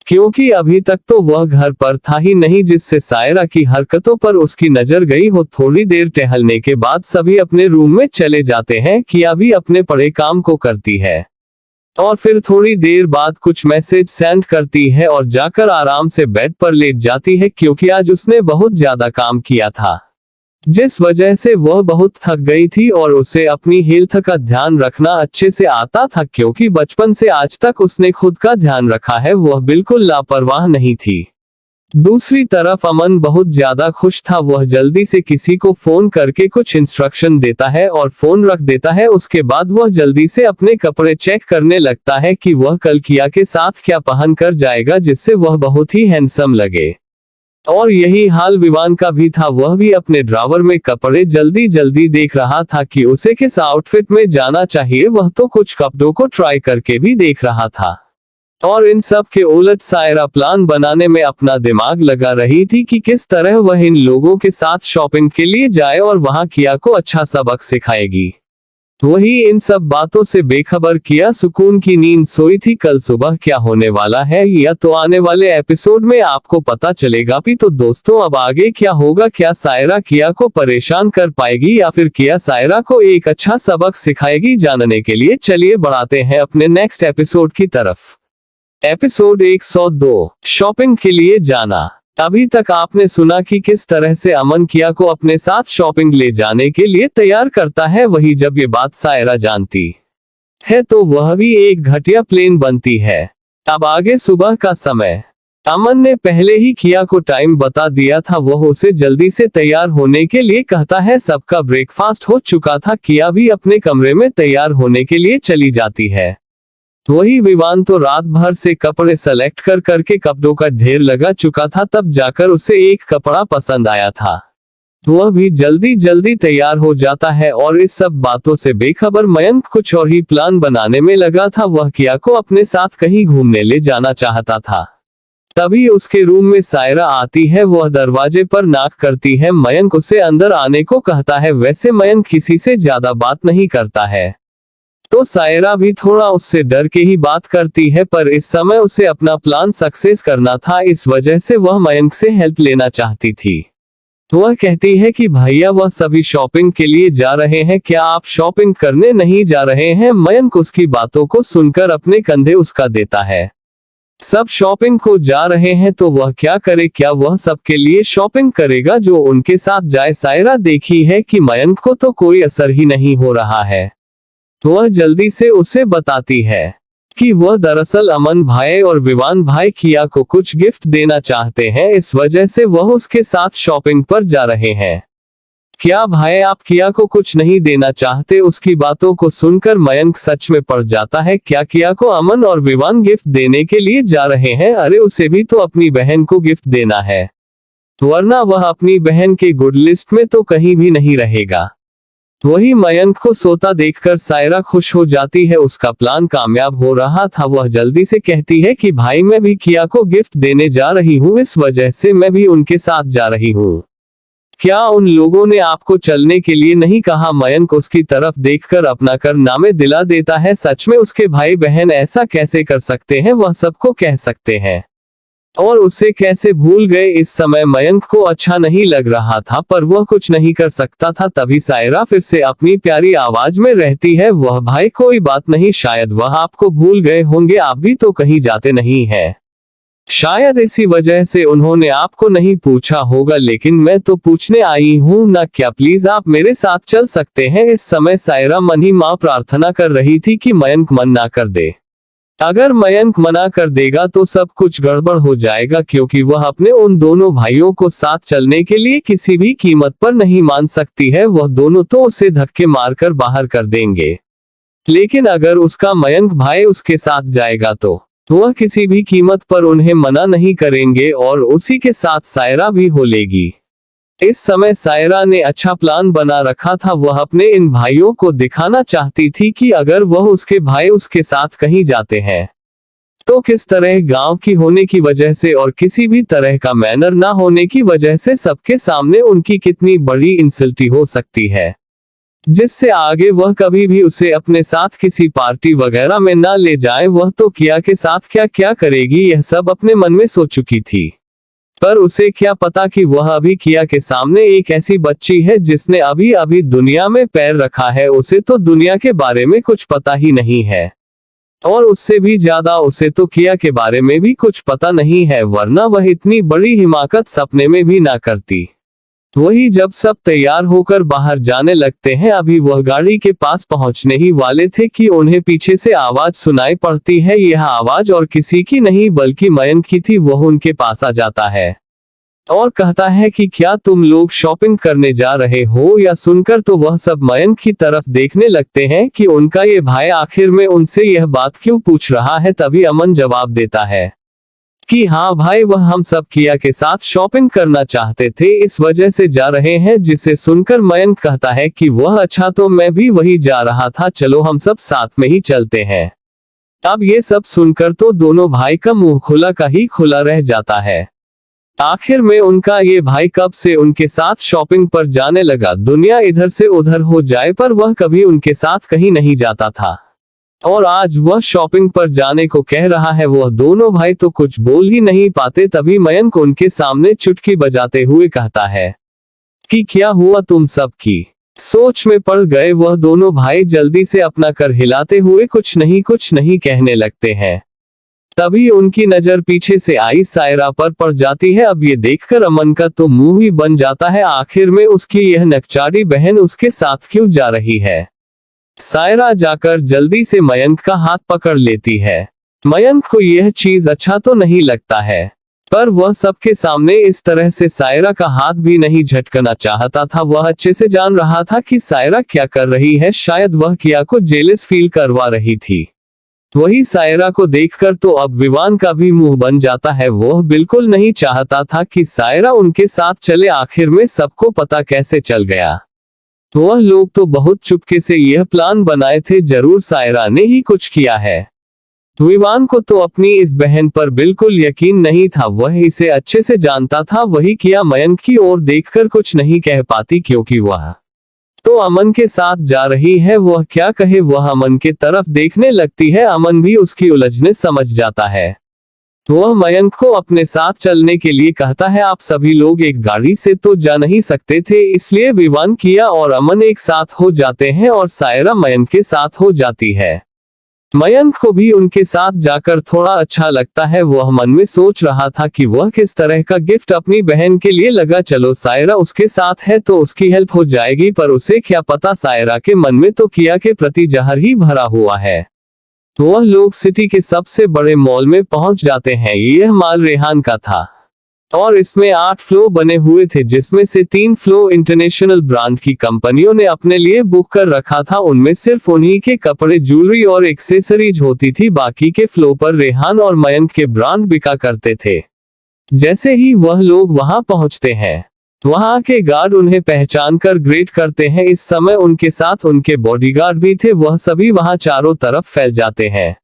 क्योंकि अभी तक तो वह घर पर था ही नहीं, जिससे सायरा की हरकतों पर उसकी नजर गई हो। थोड़ी देर टहलने के बाद सभी अपने रूम में चले जाते हैं। किया भी अपने पड़े काम को करती है और फिर थोड़ी देर बाद कुछ मैसेज सेंड करती है और जाकर आराम से बेड पर लेट जाती है, क्योंकि आज उसने बहुत ज्यादा काम किया था, जिस वजह से वह बहुत थक गई थी। और उसे अपनी हेल्थ का ध्यान रखना अच्छे से आता था, क्योंकि बचपन से आज तक उसने खुद का ध्यान रखा है। वह बिल्कुल लापरवाह नहीं थी। दूसरी तरफ अमन बहुत ज्यादा खुश था। वह जल्दी से किसी को फोन करके कुछ इंस्ट्रक्शन देता है और फोन रख देता है। उसके बाद वह जल्दी से अपने कपड़े चेक करने लगता है कि वह कल किया के साथ क्या पहन कर जाएगा, जिससे वह बहुत ही हैंडसम लगे। और यही हाल विवान का भी था। वह भी अपने ड्रावर में कपड़े जल्दी जल्दी देख रहा था कि उसे किस आउटफिट में जाना चाहिए। वह तो कुछ कपड़ों को ट्राई करके भी देख रहा था, और इन सब के उलट सायरा प्लान बनाने में अपना दिमाग लगा रही थी कि किस तरह वह इन लोगों के साथ शॉपिंग के लिए जाए और वहां किया को अच्छा सबक सिखाएगी। वही इन सब बातों से बेखबर किया सुकून की नींद सोई थी। कल सुबह क्या होने वाला है यह तो आने वाले एपिसोड में आपको पता चलेगा भी। तो दोस्तों अब आगे क्या होगा? क्या सायरा किया को परेशान कर पाएगी या फिर किया सायरा को एक अच्छा सबक सिखाएगी? जानने के लिए चलिए बढ़ाते हैं अपने नेक्स्ट एपिसोड की तरफ। एपिसोड 102 शॉपिंग के लिए जाना। अभी तक आपने सुना कि किस तरह से अमन किया को अपने साथ शॉपिंग ले जाने के लिए तैयार करता है। वही जब ये बात सायरा जानती है तो वह भी एक घटिया प्लेन बनती है। अब आगे सुबह का समय। अमन ने पहले ही किया को टाइम बता दिया था। वह उसे जल्दी से तैयार होने के लिए कहता है। सबका ब्रेकफास्ट हो चुका था। किया भी अपने कमरे में तैयार होने के लिए चली जाती है। वही विवान तो रात भर से कपड़े सेलेक्ट कर करके कपड़ों का ढेर लगा चुका था, तब जाकर उसे एक कपड़ा पसंद आया था। वह भी जल्दी जल्दी तैयार हो जाता है और इस सब बातों से बेखबर मयंक कुछ और ही प्लान बनाने में लगा था। वह किया को अपने साथ कहीं घूमने ले जाना चाहता था। तभी उसके रूम में सायरा आती है। वह दरवाजे पर नॉक करती है। मयंक उसे अंदर आने को कहता है। वैसे मयंक किसी से ज्यादा बात नहीं करता है, तो सायरा भी थोड़ा उससे डर के ही बात करती है, पर इस समय उसे अपना प्लान सक्सेस करना था, इस वजह से वह मयंक से हेल्प लेना चाहती थी। वह कहती है कि भैया वह सभी शॉपिंग के लिए जा रहे हैं, क्या आप शॉपिंग करने नहीं जा रहे हैं? मयंक उसकी बातों को सुनकर अपने कंधे उसका देता है। सब शॉपिंग को जा रहे हैं तो वह क्या करे? क्या वह सबके लिए शॉपिंग करेगा जो उनके साथ जाए? सायरा देखी है कि मयंक को तो कोई असर ही नहीं हो रहा है। वह जल्दी से उसे बताती है कि वह दरअसल अमन भाई और विवान भाई किया को कुछ गिफ्ट देना चाहते हैं, इस वजह से वह उसके साथ शॉपिंग पर जा रहे हैं। क्या भाई आप किया को कुछ नहीं देना चाहते? उसकी बातों को सुनकर मयंक सच में पड़ जाता है। क्या किया को अमन और विवान गिफ्ट देने के लिए जा रहे हैं? अरे उसे भी तो अपनी बहन को गिफ्ट देना है, वरना वह अपनी बहन के गुड लिस्ट में तो कहीं भी नहीं रहेगा। वही मयंक को सोता देखकर सायरा खुश हो जाती है। उसका प्लान कामयाब हो रहा था। वह जल्दी से कहती है कि भाई मैं भी किया को गिफ्ट देने जा रही हूँ, इस वजह से मैं भी उनके साथ जा रही हूँ। क्या उन लोगों ने आपको चलने के लिए नहीं कहा? मयंक उसकी तरफ देखकर अपना कारनामे दिला देता है। सच में उसके भाई बहन ऐसा कैसे कर सकते हैं? वह सबको कह सकते हैं और उसे कैसे भूल गए? इस समय मयंक को अच्छा नहीं लग रहा था, पर वह कुछ नहीं कर सकता था। तभी सायरा फिर से अपनी प्यारी आवाज में रहती है, वह भाई कोई बात नहीं, शायद वह आपको भूल गए होंगे, आप भी तो कहीं जाते नहीं हैं, शायद इसी वजह से उन्होंने आपको नहीं पूछा होगा, लेकिन मैं तो पूछने आई हूँ ना। क्या प्लीज आप मेरे साथ चल सकते हैं? इस समय सायरा मन ही मां प्रार्थना कर रही थी कि मयंक मन ना कर दे। अगर मयंक मना कर देगा तो सब कुछ गड़बड़ हो जाएगा, क्योंकि वह अपने उन दोनों भाइयों को साथ चलने के लिए किसी भी कीमत पर नहीं मान सकती है। वह दोनों तो उसे धक्के मारकर बाहर कर देंगे, लेकिन अगर उसका मयंक भाई उसके साथ जाएगा तो वह किसी भी कीमत पर उन्हें मना नहीं करेंगे और उसी के साथ सायरा भी हो लेगी। इस समय सायरा ने अच्छा प्लान बना रखा था। वह अपने इन भाइयों को दिखाना चाहती थी कि अगर वह उसके भाई उसके साथ कहीं जाते हैं तो किस तरह गांव की होने की वजह से और किसी भी तरह का मैनर ना होने की वजह से सबके सामने उनकी कितनी बड़ी इंसल्टी हो सकती है, जिससे आगे वह कभी भी उसे अपने साथ किसी पार्टी वगैरह में ना ले जाए। वह तो किया के साथ क्या क्या करेगी यह सब अपने मन में सोच चुकी थी, पर उसे क्या पता कि वह अभी किया के सामने एक ऐसी बच्ची है जिसने अभी अभी दुनिया में पैर रखा है। उसे तो दुनिया के बारे में कुछ पता ही नहीं है, और उससे भी ज्यादा उसे तो किया के बारे में भी कुछ पता नहीं है, वरना वह इतनी बड़ी हिमाकत सपने में भी ना करती। वही जब सब तैयार होकर बाहर जाने लगते हैं, अभी वह गाड़ी के पास पहुंचने ही वाले थे कि उन्हें पीछे से आवाज सुनाई पड़ती है। यह आवाज और किसी की नहीं बल्कि मयंक की थी। वह उनके पास आ जाता है और कहता है कि क्या तुम लोग शॉपिंग करने जा रहे हो? या सुनकर तो वह सब मयंक की तरफ देखने लगते हैं कि उनका ये भाई आखिर में उनसे यह बात क्यों पूछ रहा है। तभी अमन जवाब देता है कि हाँ भाई, वह हम सब किया के साथ शॉपिंग करना चाहते थे, इस वजह से जा रहे हैं। जिसे सुनकर मयंक कहता है कि वह अच्छा, तो मैं भी वही जा रहा था, चलो हम सब साथ में ही चलते हैं। अब ये सब सुनकर तो दोनों भाई का मुंह खुला का ही खुला रह जाता है। आखिर में उनका ये भाई कब से उनके साथ शॉपिंग पर जाने लगा। दुनिया इधर से उधर हो जाए पर वह कभी उनके साथ कहीं नहीं जाता था, और आज वह शॉपिंग पर जाने को कह रहा है। वह दोनों भाई तो कुछ बोल ही नहीं पाते। तभी मयंक उनके सामने चुटकी बजाते हुए कहता है कि क्या हुआ, तुम सब की सोच में पड़ गए। वह दोनों भाई जल्दी से अपना कर हिलाते हुए कुछ नहीं कहने लगते हैं। तभी उनकी नजर पीछे से आई सायरा पर पड़ जाती है। अब ये देखकर अमन का तो मुंह ही बन जाता है, आखिर में उसकी यह नकचारी बहन उसके साथ क्यों जा रही है। सायरा जाकर जल्दी से मयंक का हाथ पकड़ लेती है। मयंक को यह चीज अच्छा तो नहीं लगता है, पर वह सबके सामने इस तरह से सायरा का हाथ भी नहीं झटकना चाहता था। वह अच्छे से जान रहा था कि सायरा क्या कर रही है, शायद वह किया को जेलस फील करवा रही थी। वही सायरा को देखकर तो अब विवान का भी मुंह बन जाता है। वह बिल्कुल नहीं चाहता था कि सायरा उनके साथ चले, आखिर में सबको पता कैसे चल गया। वह लोग तो बहुत चुपके से यह प्लान बनाए थे, जरूर सायरा ने ही कुछ किया है। विवान को तो अपनी इस बहन पर बिल्कुल यकीन नहीं था, वह इसे अच्छे से जानता था। वही किया मयंक की ओर देखकर कुछ नहीं कह पाती क्योंकि वह तो अमन के साथ जा रही है। वह क्या कहे, वह अमन के तरफ देखने लगती है। अमन भी उसकी उलझने समझ जाता है। वह मयंक को अपने साथ चलने के लिए कहता है। आप सभी लोग एक गाड़ी से तो जा नहीं सकते थे, इसलिए विवान किया और अमन एक साथ हो जाते हैं और सायरा मयंक के साथ हो जाती है। मयंक को भी उनके साथ जाकर थोड़ा अच्छा लगता है। वह मन में सोच रहा था कि वह किस तरह का गिफ्ट अपनी बहन के लिए लगा। चलो सायरा उसके साथ है तो उसकी हेल्प हो जाएगी, पर उसे क्या पता सायरा के मन में तो किया के प्रति जहर ही भरा हुआ है। वह लोग सिटी के सबसे बड़े मॉल में पहुंच जाते हैं। यह मॉल रेहान का था और इसमें 8 फ्लोर बने हुए थे, जिसमें से 3 फ्लोर इंटरनेशनल ब्रांड की कंपनियों ने अपने लिए बुक कर रखा था। उनमें सिर्फ उन्हीं के कपड़े, ज्वेलरी और एक्सेसरीज होती थी। बाकी के फ्लोर पर रेहान और मयंक के ब्रांड बिका करते थे। जैसे ही वह लोग वहां पहुंचते हैं, वहां के गार्ड उन्हें पहचान कर ग्रेट करते हैं। इस समय उनके साथ उनके बॉडीगार्ड भी थे। वह सभी वहां चारों तरफ फैल जाते हैं।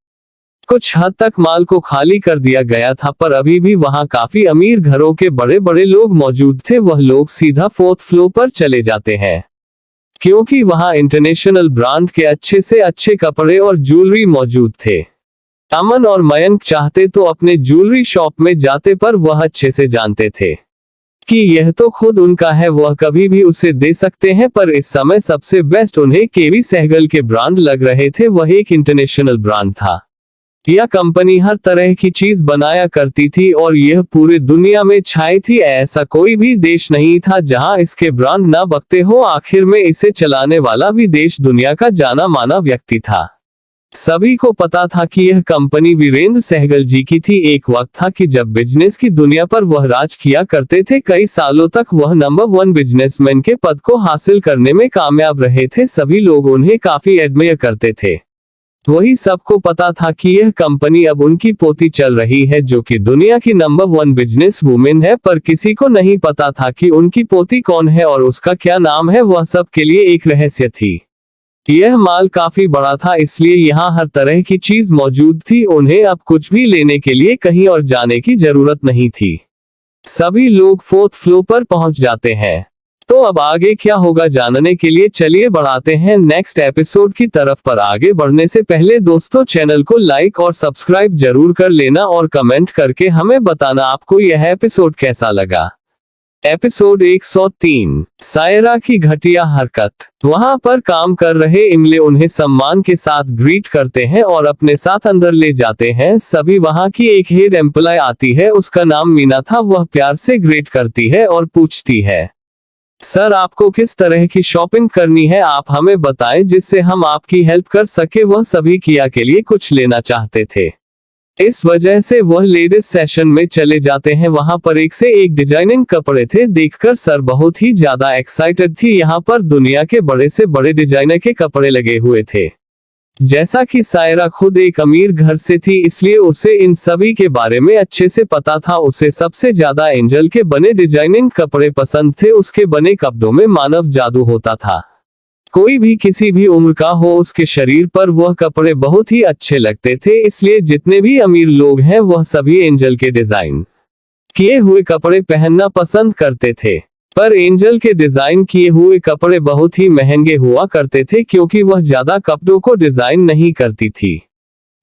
कुछ हद तक माल को खाली कर दिया गया था, पर अभी भी वहां काफी अमीर घरों के बड़े बड़े लोग मौजूद थे। वह लोग सीधा 4th फ्लोर पर चले जाते हैं क्योंकि वहां इंटरनेशनल ब्रांड के अच्छे से अच्छे कपड़े और ज्वेलरी मौजूद थे। अमन और मयंक चाहते तो अपने ज्वेलरी शॉप में जाते, पर वह अच्छे से जानते थे कि यह तो खुद उनका है, वह कभी भी उसे दे सकते हैं। पर इस समय सबसे बेस्ट उन्हें केवी सहगल के ब्रांड लग रहे थे। वह एक इंटरनेशनल ब्रांड था। यह कंपनी हर तरह की चीज बनाया करती थी और यह पूरे दुनिया में छाई थी। ऐसा कोई भी देश नहीं था जहां इसके ब्रांड ना बकते हो। आखिर में इसे चलाने वाला भी देश दुनिया का जाना माना व्यक्ति था। सभी को पता था कि यह कंपनी वीरेंद्र सहगल जी की थी। एक वक्त था कि जब बिजनेस की दुनिया पर वह राज किया करते थे। कई सालों तक वह नंबर 1 बिजनेसमैन के पद को हासिल करने में कामयाब रहे थे। सभी लोग उन्हें काफी एडमायर करते थे। वही सबको पता था कि यह कंपनी अब उनकी पोती चल रही है, जो कि दुनिया की नंबर 1 बिजनेस वुमेन है। पर किसी को नहीं पता था कि उनकी पोती कौन है और उसका क्या नाम है। वह सब के लिए एक रहस्य थी। यह माल काफी बड़ा था, इसलिए यहाँ हर तरह की चीज मौजूद थी। उन्हें अब कुछ भी लेने के लिए कहीं और जाने की जरूरत नहीं थी। सभी लोग 4th फ्लोर पर पहुंच जाते हैं। तो अब आगे क्या होगा जानने के लिए चलिए बढ़ाते हैं नेक्स्ट एपिसोड की तरफ। पर आगे बढ़ने से पहले दोस्तों, चैनल को लाइक और सब्सक्राइब जरूर कर लेना और कमेंट करके हमें बताना आपको यह एपिसोड कैसा लगा। एपिसोड 103, सायरा की घटिया हरकत। वहां पर काम कर रहे इमले उन्हें सम्मान के साथ ग्रीट करते हैं और अपने साथ अंदर ले जाते हैं। सभी वहां की एक हेड एम्प्लॉय आती है, उसका नाम मीना था। वह प्यार से ग्रीट करती है और पूछती है, सर आपको किस तरह की शॉपिंग करनी है, आप हमें बताएं जिससे हम आपकी हेल्प कर सके। वह सभी किया के लिए कुछ लेना चाहते थे, इस वजह से वह लेडीज सेशन में चले जाते हैं। वहां पर एक से एक डिजाइनिंग कपड़े थे। देखकर सर बहुत ही ज्यादा एक्साइटेड थी। यहाँ पर दुनिया के बड़े से बड़े डिजाइनर के कपड़े लगे हुए थे। जैसा कि सायरा खुद एक अमीर घर से थी, इसलिए उसे इन सभी के बारे में अच्छे से पता था। उसे सबसे ज्यादा एंजल के बने डिजाइनिंग कपड़े पसंद थे। उसके बने कपड़ों में मानव जादू होता था। कोई भी किसी भी उम्र का हो, उसके शरीर पर वह कपड़े बहुत ही अच्छे लगते थे। इसलिए जितने भी अमीर लोग हैं वह सभी एंजल के डिजाइन किए हुए कपड़े पहनना पसंद करते थे। पर एंजल के डिजाइन किए हुए कपड़े बहुत ही महंगे हुआ करते थे, क्योंकि वह ज्यादा कपड़ों को डिजाइन नहीं करती थी।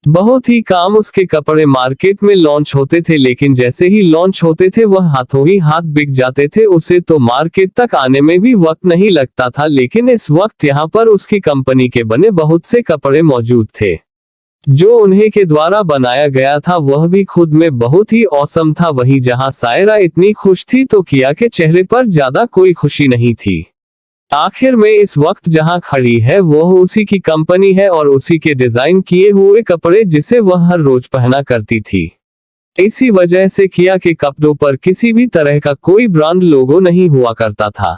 बहुत ही कम उसके कपड़े मार्केट में लॉन्च होते थे, लेकिन जैसे ही लॉन्च होते थे वह हाथों ही हाथ बिक जाते थे। उसे तो मार्केट तक आने में भी वक्त नहीं लगता था। लेकिन इस वक्त यहाँ पर उसकी कंपनी के बने बहुत से कपड़े मौजूद थे, जो उन्हें के द्वारा बनाया गया था। वह भी खुद में बहुत ही औसम था। वहीं जहां सायरा इतनी खुश थी तो किया के चेहरे पर ज्यादा कोई खुशी नहीं थी। आखिर में इस वक्त जहां खड़ी है वह उसी की कंपनी है और उसी के डिजाइन किए हुए कपड़े जिसे वह हर रोज पहना करती थी। इसी वजह से किया के कपड़ों पर किसी भी तरह का कोई ब्रांड लोगो नहीं हुआ करता था।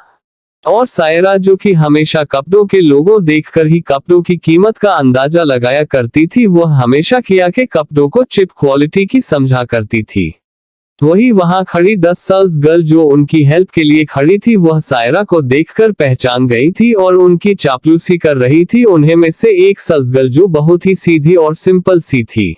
और सायरा, जो कि हमेशा कपड़ों के लोगो देखकर ही कपड़ों की कीमत का अंदाजा लगाया करती थी, वह हमेशा किया के कपड़ों को चिप क्वालिटी की समझा करती थी। वही वहां खड़ी 10 साल गर्ल जो उनकी हेल्प के लिए खड़ी थी, वह सायरा को देखकर पहचान गई थी और उनकी चापलूसी कर रही थी। उन्हें में से एक साल गर्ल जो बहुत ही सीधी और सिंपल सी थी,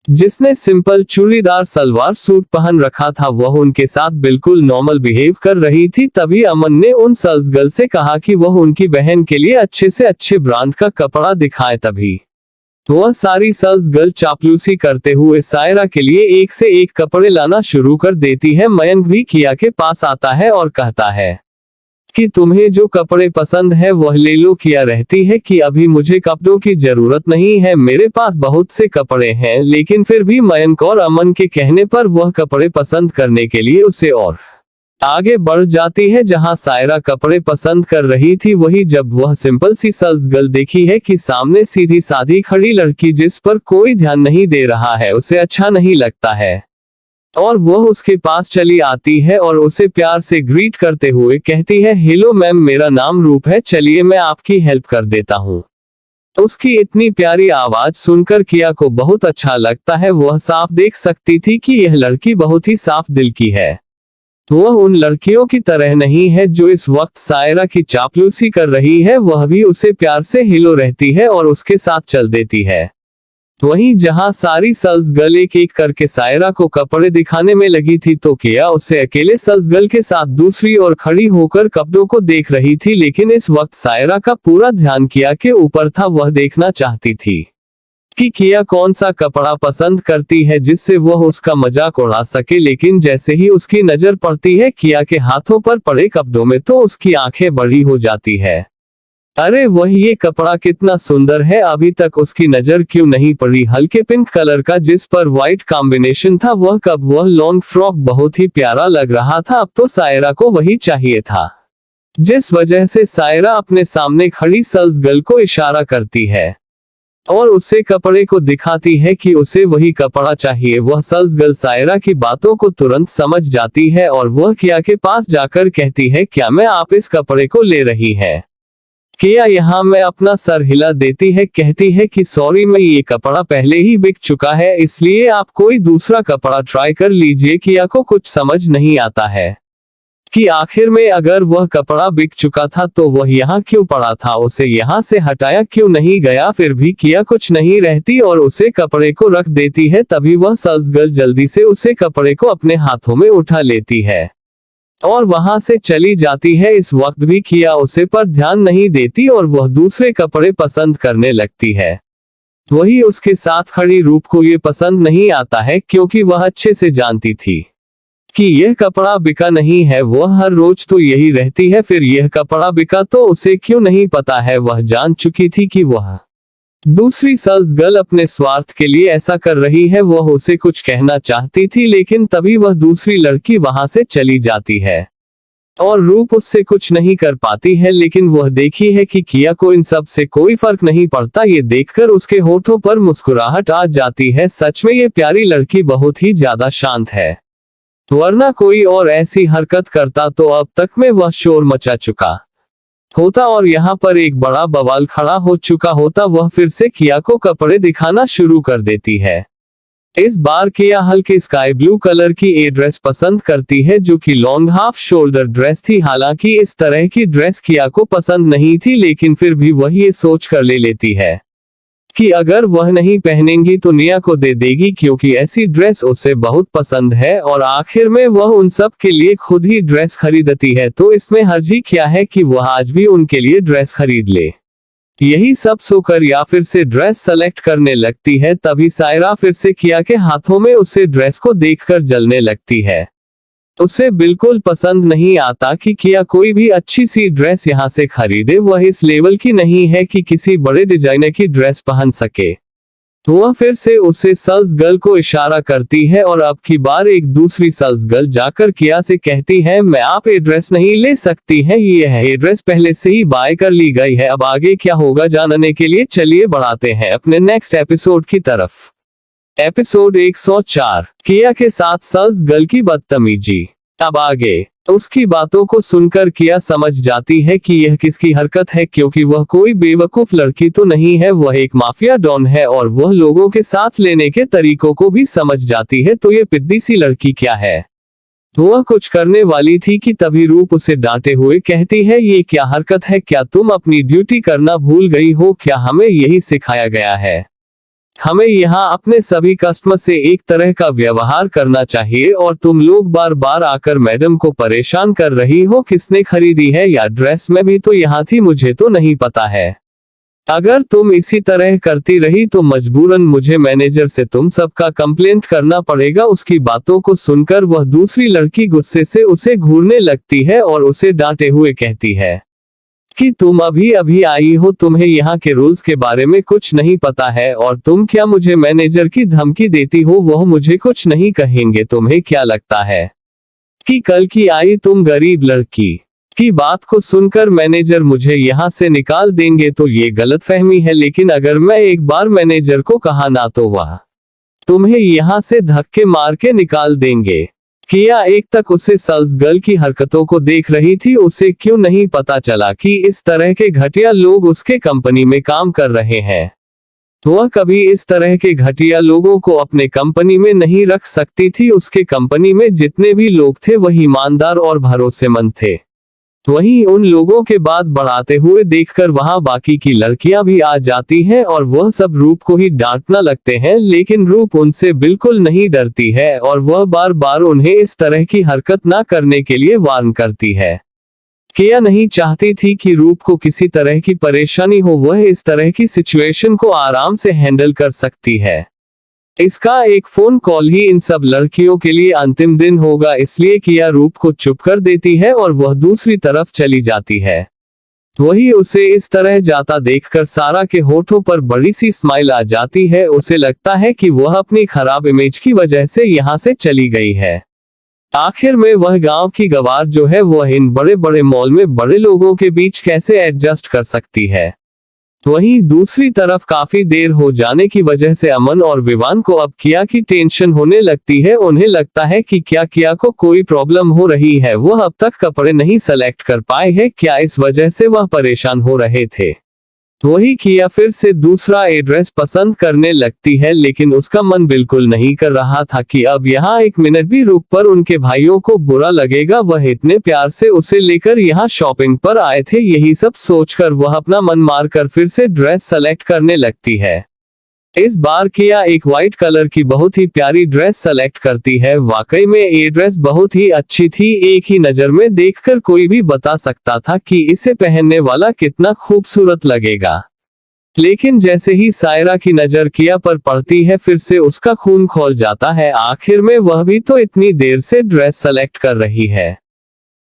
जिसने सिंपल चूड़ीदार सलवार सूट पहन रखा था, वह उनके साथ बिल्कुल नॉर्मल बिहेव कर रही थी। तभी अमन ने उन सेल्स गर्ल से कहा कि वह उनकी बहन के लिए अच्छे से अच्छे ब्रांड का कपड़ा दिखाए। तभी वह सारी सेल्स गर्ल चापलूसी करते हुए सायरा के लिए एक से एक कपड़े लाना शुरू कर देती है। मयंक भी किया के पास आता है और कहता है कि तुम्हें जो कपड़े पसंद है वह ले लो। किया रहती है कि अभी मुझे कपड़ों की जरूरत नहीं है, मेरे पास बहुत से कपड़े हैं। लेकिन फिर भी मयंक और अमन के कहने पर वह कपड़े पसंद करने के लिए उसे और आगे बढ़ जाती है। जहां सायरा कपड़े पसंद कर रही थी, वही जब वह सिंपल सी सेल्स गर्ल देखी है कि सामने सीधी सादी खड़ी लड़की जिस पर कोई ध्यान नहीं दे रहा है, उसे अच्छा नहीं लगता है और वह उसके पास चली आती है और उसे प्यार से ग्रीट करते हुए कहती है, हेलो मैम, मेरा नाम रूप है, चलिए मैं आपकी हेल्प कर देता हूँ। उसकी इतनी प्यारी आवाज सुनकर किया को बहुत अच्छा लगता है। वह साफ देख सकती थी कि यह लड़की बहुत ही साफ दिल की है। वह उन लड़कियों की तरह नहीं है जो इस वक्त सायरा की चापलूसी कर रही है। वह भी उसे प्यार से हेलो रहती है और उसके साथ चल देती है। वहीं जहां सारी सेल्स गर्ल एक एक करके सायरा को कपड़े दिखाने में लगी थी, तो किया उसे अकेले सेल्स गर्ल के साथ दूसरी ओर खड़ी होकर कपड़ों को देख रही थी। लेकिन इस वक्त सायरा का पूरा ध्यान किया के ऊपर था। वह देखना चाहती थी कि किया कौन सा कपड़ा पसंद करती है जिससे वह उसका मजाक उड़ा सके। लेकिन जैसे ही उसकी नजर पड़ती है किया के हाथों पर पड़े कपड़ों में, तो उसकी आंखें बड़ी हो जाती है। अरे वह ये कपड़ा कितना सुंदर है, अभी तक उसकी नजर क्यों नहीं पड़ी हल्के पिंक कलर का जिस पर व्हाइट कॉम्बिनेशन था। वह लॉन्ग फ्रॉक बहुत ही प्यारा लग रहा था। अब तो सायरा को वही चाहिए था, जिस वजह से सायरा अपने सामने खड़ी सेल्स गर्ल को इशारा करती है और उसे कपड़े को दिखाती है कि उसे वही कपड़ा चाहिए। वह सेल्स गर्ल सायरा की बातों को तुरंत समझ जाती है और वह किया के पास जाकर कहती है, क्या मैं आप इस कपड़े को ले रही है? किया यहाँ मैं अपना सर हिला देती है, कहती है कि सॉरी, मैं ये कपड़ा पहले ही बिक चुका है, इसलिए आप कोई दूसरा कपड़ा ट्राई कर लीजिए। किया को कुछ समझ नहीं आता है कि आखिर में अगर वह कपड़ा बिक चुका था तो वह यहाँ क्यों पड़ा था, उसे यहाँ से हटाया क्यों नहीं गया। फिर भी किया कुछ नहीं रहती और उसे कपड़े को रख देती है। तभी वह सेल्स गर्ल जल्दी से उसे कपड़े को अपने हाथों में उठा लेती है और वहां से चली जाती है। इस वक्त भी किया उसे पर ध्यान नहीं देती और वह दूसरे कपड़े पसंद करने लगती है। वही उसके साथ खड़ी रूप को ये पसंद नहीं आता है, क्योंकि वह अच्छे से जानती थी कि यह कपड़ा बिका नहीं है। वह हर रोज तो यही रहती है, फिर यह कपड़ा बिका तो उसे क्यों नहीं पता है। वह जान चुकी थी कि वह दूसरी सेल्स गर्ल अपने स्वार्थ के लिए ऐसा कर रही है। वह उसे कुछ कहना चाहती थी, लेकिन तभी वह दूसरी लड़की वहां से चली जाती है और रूप उससे कुछ नहीं कर पाती है। लेकिन वह देखी है कि किया को इन सब से कोई फर्क नहीं पड़ता। ये देखकर उसके होठों पर मुस्कुराहट आ जाती है। सच में ये प्यारी लड़की बहुत ही ज्यादा शांत है, वरना कोई और ऐसी हरकत करता तो अब तक में वह शोर मचा चुका होता और यहाँ पर एक बड़ा बवाल खड़ा हो चुका होता। वह फिर से किया को कपड़े दिखाना शुरू कर देती है। इस बार किया हल्के स्काई ब्लू कलर की ए ड्रेस पसंद करती है, जो कि लॉन्ग हाफ शोल्डर ड्रेस थी। हालांकि इस तरह की ड्रेस किया को पसंद नहीं थी, लेकिन फिर भी वह ये सोच कर ले लेती है कि अगर वह नहीं पहनेंगी तो निया को दे देगी, क्योंकि ऐसी ड्रेस उसे बहुत पसंद है और आखिर में वह उन सब के लिए खुद ही ड्रेस खरीदती है। तो इसमें हर्जी क्या है कि वह आज भी उनके लिए ड्रेस खरीद ले। यही सब सोकर या फिर से ड्रेस सेलेक्ट करने लगती है। तभी सायरा फिर से किया के हाथों में उसे ड्रेस को देखकर जलने लगती है। उसे बिल्कुल पसंद नहीं आता कि किया कोई भी अच्छी सी ड्रेस यहाँ से खरीदे। वह इस लेवल की नहीं है कि किसी बड़े डिजाइनर की ड्रेस पहन सके। वह फिर से उसे सेल्स गर्ल को इशारा करती है और अब की बार एक दूसरी सेल्स गर्ल जाकर किया से कहती है, मैं आप ये ड्रेस नहीं ले सकती हैं, ये है ये ड्रेस पहले से ही बाय कर ली गई है। अब आगे क्या होगा जानने के लिए चलिए बढ़ाते हैं अपने नेक्स्ट एपिसोड की तरफ। एपिसोड 104, किया के साथ सेल्स गर्ल की बदतमीजी। अब आगे उसकी बातों को सुनकर किया समझ जाती है कि यह किसकी हरकत है, क्योंकि वह कोई बेवकूफ लड़की तो नहीं है, वह एक माफिया डॉन है और वह लोगों के साथ लेने के तरीकों को भी समझ जाती है। तो ये पिद्दी सी लड़की क्या है। वह कुछ करने वाली थी कि तभी रूप उसे डांटे हुए कहती है, ये क्या हरकत है, क्या तुम अपनी ड्यूटी करना भूल गई हो, क्या हमें यही सिखाया गया है। हमें यहाँ अपने सभी कस्टमर से एक तरह का व्यवहार करना चाहिए और तुम लोग बार बार आकर मैडम को परेशान कर रही हो किसने खरीदी है या ड्रेस, में भी तो यहाँ थी, मुझे तो नहीं पता है। अगर तुम इसी तरह करती रही तो मजबूरन मुझे मैनेजर से तुम सबका कंप्लेंट करना पड़ेगा। उसकी बातों को सुनकर वह दूसरी लड़की गुस्से से उसे घूरने लगती है और उसे डांटे हुए कहती है कि तुम अभी अभी आई हो, तुम्हें यहाँ के रूल्स के बारे में कुछ नहीं पता है और तुम क्या मुझे मैनेजर की धमकी देती हो, वह मुझे कुछ नहीं कहेंगे। तुम्हें क्या लगता है कि कल की आई तुम गरीब लड़की की बात को सुनकर मैनेजर मुझे यहाँ से निकाल देंगे? तो ये गलतफहमी है, लेकिन अगर मैं एक बार मैनेजर को कहा ना तो वह तुम्हें यहाँ से धक्के मार के निकाल देंगे। किया एक तक उसे सेल्स गर्ल की हरकतों को देख रही थी। उसे क्यों नहीं पता चला कि इस तरह के घटिया लोग उसके कंपनी में काम कर रहे हैं। वह कभी इस तरह के घटिया लोगों को अपने कंपनी में नहीं रख सकती थी। उसके कंपनी में जितने भी लोग थे वह ईमानदार और भरोसेमंद थे। वहीं उन लोगों के बात बढ़ाते हुए देखकर वहां बाकी की लड़कियां भी आ जाती हैं और वह सब रूप को ही डांटना लगते हैं, लेकिन रूप उनसे बिल्कुल नहीं डरती है और वह बार बार उन्हें इस तरह की हरकत ना करने के लिए वार्न करती है। किया नहीं चाहती थी कि रूप को किसी तरह की परेशानी हो, वह इस तरह की सिचुएशन को आराम से हैंडल कर सकती है। इसका एक फोन कॉल ही इन सब लड़कियों के लिए अंतिम दिन होगा, इसलिए किया रूप को चुप कर देती है और वह दूसरी तरफ चली जाती है। वही उसे इस तरह जाता देखकर सारा के होठों पर बड़ी सी स्माइल आ जाती है। उसे लगता है कि वह अपनी खराब इमेज की वजह से यहाँ से चली गई है। आखिर में वह गांव की गवार जो है वह इन बड़े बड़े मॉल में बड़े लोगों के बीच कैसे एडजस्ट कर सकती है। वहीं दूसरी तरफ काफी देर हो जाने की वजह से अमन और विवान को अब किया की टेंशन होने लगती है। उन्हें लगता है कि क्या किया को कोई प्रॉब्लम हो रही है, वह अब तक कपड़े नहीं सेलेक्ट कर पाए हैं, क्या इस वजह से वह परेशान हो रहे थे। वही किया फिर से दूसरा एड्रेस पसंद करने लगती है, लेकिन उसका मन बिल्कुल नहीं कर रहा था कि अब यहाँ एक मिनट भी रुक पर उनके भाइयों को बुरा लगेगा। वह इतने प्यार से उसे लेकर यहाँ शॉपिंग पर आए थे, यही सब सोचकर वह अपना मन मारकर फिर से ड्रेस सेलेक्ट करने लगती है। इस बार किया एक व्हाइट कलर की बहुत ही प्यारी ड्रेस सेलेक्ट करती है। वाकई में ये ड्रेस बहुत ही अच्छी थी, एक ही नजर में देखकर कोई भी बता सकता था कि इसे पहनने वाला कितना खूबसूरत लगेगा। लेकिन जैसे ही सायरा की नजर किया पर पड़ती है फिर से उसका खून खौल जाता है। आखिर में वह भी तो इतनी देर से ड्रेस सेलेक्ट कर रही है,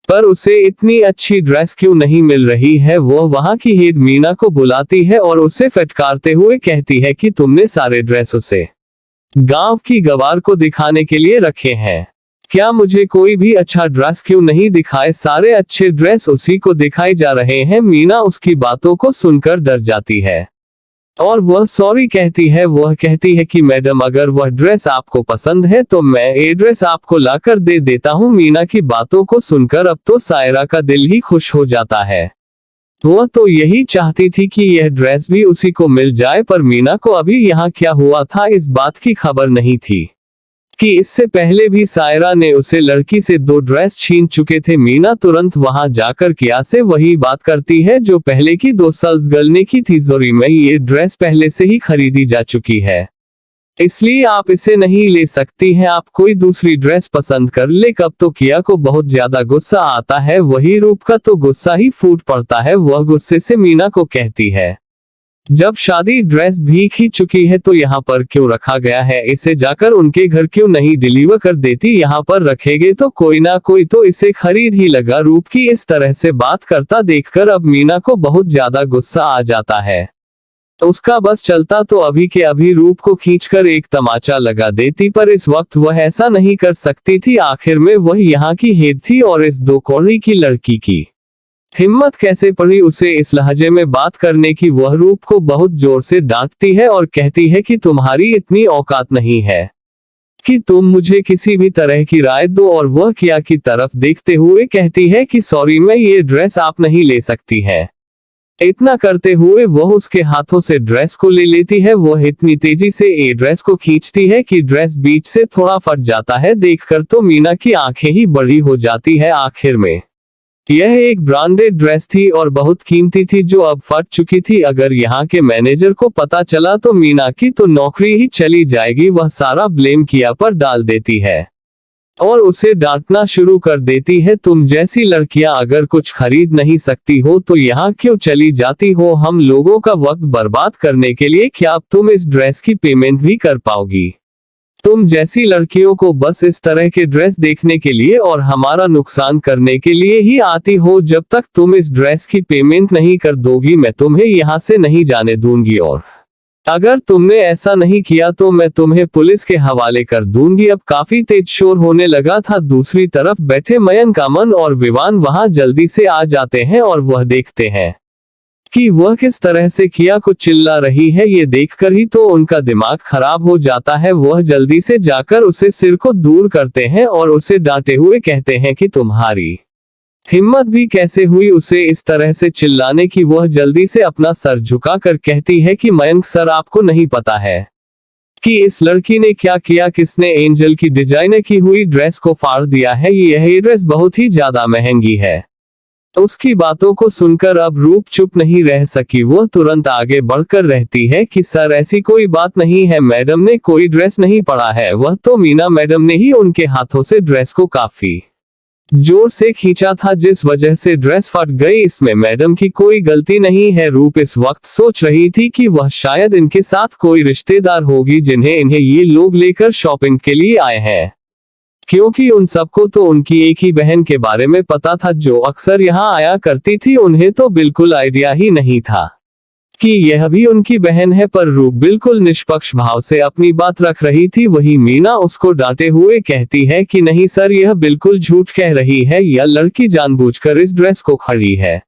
पर उसे इतनी अच्छी ड्रेस क्यों नहीं मिल रही है। वह वहां की हेड मीना को बुलाती है और उसे फटकारते हुए कहती है कि तुमने सारे ड्रेस उसे गांव की गवार को दिखाने के लिए रखे हैं, क्या मुझे कोई भी अच्छा ड्रेस क्यों नहीं दिखाए? सारे अच्छे ड्रेस उसी को दिखाए जा रहे हैं। मीना उसकी बातों को सुनकर डर जाती है और वह सॉरी कहती है। वह कहती है कि मैडम अगर वह ड्रेस आपको पसंद है तो मैं ये ड्रेस आपको लाकर दे देता हूँ। मीना की बातों को सुनकर अब तो सायरा का दिल ही खुश हो जाता है। वह तो यही चाहती थी कि यह ड्रेस भी उसी को मिल जाए, पर मीना को अभी यहाँ क्या हुआ था इस बात की खबर नहीं थी कि इससे पहले भी सायरा ने उसे लड़की से 2 ड्रेस छीन चुके थे। मीना तुरंत वहां जाकर किया से वही बात करती है जो पहले की 2 सेल्स गर्ल ने की थी। जोरी में ये ड्रेस पहले से ही खरीदी जा चुकी है, इसलिए आप इसे नहीं ले सकती हैं, आप कोई दूसरी ड्रेस पसंद कर ले। कब तो किया को बहुत ज्यादा गुस्सा आता है, वही रूप का तो गुस्सा ही फूट पड़ता है। वह गुस्से से मीना को कहती है जब शादी ड्रेस भीग ही चुकी है तो यहाँ पर क्यों रखा गया है, इसे जाकर उनके घर क्यों नहीं डिलीवर कर देती, यहाँ पर रखेगे तो कोई ना कोई तो इसे खरीद ही लगा। रूप की इस तरह से बात करता देखकर अब मीना को बहुत ज्यादा गुस्सा आ जाता है। उसका बस चलता तो अभी के अभी रूप को खींचकर एक तमाचा लगा देती, पर इस वक्त वह ऐसा नहीं कर सकती थी। आखिर में वह यहाँ की हेड थी और इस 2 कौड़ी की लड़की की हिम्मत कैसे पड़ी उसे इस लहजे में बात करने की। वह रूप को बहुत जोर से डांटती है और कहती है कि तुम्हारी इतनी औकात नहीं है कि तुम मुझे किसी भी तरह की राय दो। और वह किया की तरफ देखते हुए कहती है कि सॉरी मैं ये ड्रेस आप नहीं ले सकती है। इतना करते हुए वह उसके हाथों से ड्रेस को ले लेती है। वह इतनी तेजी से ये ड्रेस को खींचती है कि ड्रेस बीच से थोड़ा फट जाता है। देखकर तो मीना की आंखें ही बड़ी हो जाती है। आखिर में यह एक ब्रांडेड ड्रेस थी और बहुत कीमती थी जो अब फट चुकी थी। अगर यहाँ के मैनेजर को पता चला तो मीना की तो नौकरी ही चली जाएगी। वह सारा ब्लेम किया पर डाल देती है और उसे डांटना शुरू कर देती है। तुम जैसी लड़कियां अगर कुछ खरीद नहीं सकती हो तो यहाँ क्यों चली जाती हो हम लोगों का वक्त बर्बाद करने के लिए? क्या अब तुम इस ड्रेस की पेमेंट भी कर पाओगी? तुम जैसी लड़कियों को बस इस तरह के ड्रेस देखने के लिए और हमारा नुकसान करने के लिए ही आती हो। जब तक तुम इस ड्रेस की पेमेंट नहीं कर दोगी मैं तुम्हें यहाँ से नहीं जाने दूंगी और अगर तुमने ऐसा नहीं किया तो मैं तुम्हें पुलिस के हवाले कर दूंगी। अब काफी तेज शोर होने लगा था। दूसरी तरफ बैठे मयंक, अमन और विवान वहां जल्दी से आ जाते हैं और वह देखते हैं कि वह किस तरह से किया को चिल्ला रही है। ये देखकर ही तो उनका दिमाग खराब हो जाता है। वह जल्दी से जाकर उसे सिर को दूर करते हैं और उसे डांटे हुए कहते हैं कि तुम्हारी हिम्मत भी कैसे हुई उसे इस तरह से चिल्लाने की। वह जल्दी से अपना सर झुकाकर कहती है कि मयंक सर, आपको नहीं पता है कि इस लड़की ने क्या किया? किसने एंजल की डिजाइनर की हुई ड्रेस को फाड़ दिया है? यह ड्रेस बहुत ही ज्यादा महंगी है। उसकी बातों को सुनकर अब रूप चुप नहीं रह सकी। वह तुरंत आगे बढ़कर रहती है कि सर ऐसी कोई बात नहीं है, मैडम ने कोई ड्रेस नहीं पड़ा है। वह तो मीना मैडम ने ही उनके हाथों से ड्रेस को काफी जोर से खींचा था जिस वजह से ड्रेस फट गई। इसमें मैडम की कोई गलती नहीं है। रूप इस वक्त सोच रही थी कि वह शायद इनके साथ कोई रिश्तेदार होगी जिन्हें इन्हें ये लोग लेकर शॉपिंग के लिए आए हैं, क्योंकि उन सबको तो उनकी एक ही बहन के बारे में पता था जो अक्सर यहाँ आया करती थी। उन्हें तो बिल्कुल आइडिया ही नहीं था कि यह भी उनकी बहन है। पर रूप बिल्कुल निष्पक्ष भाव से अपनी बात रख रही थी। वही मीना उसको डांटे हुए कहती है कि नहीं सर, यह बिल्कुल झूठ कह रही है। यह लड़की जानबूझकर इस ड्रेस को खड़ी है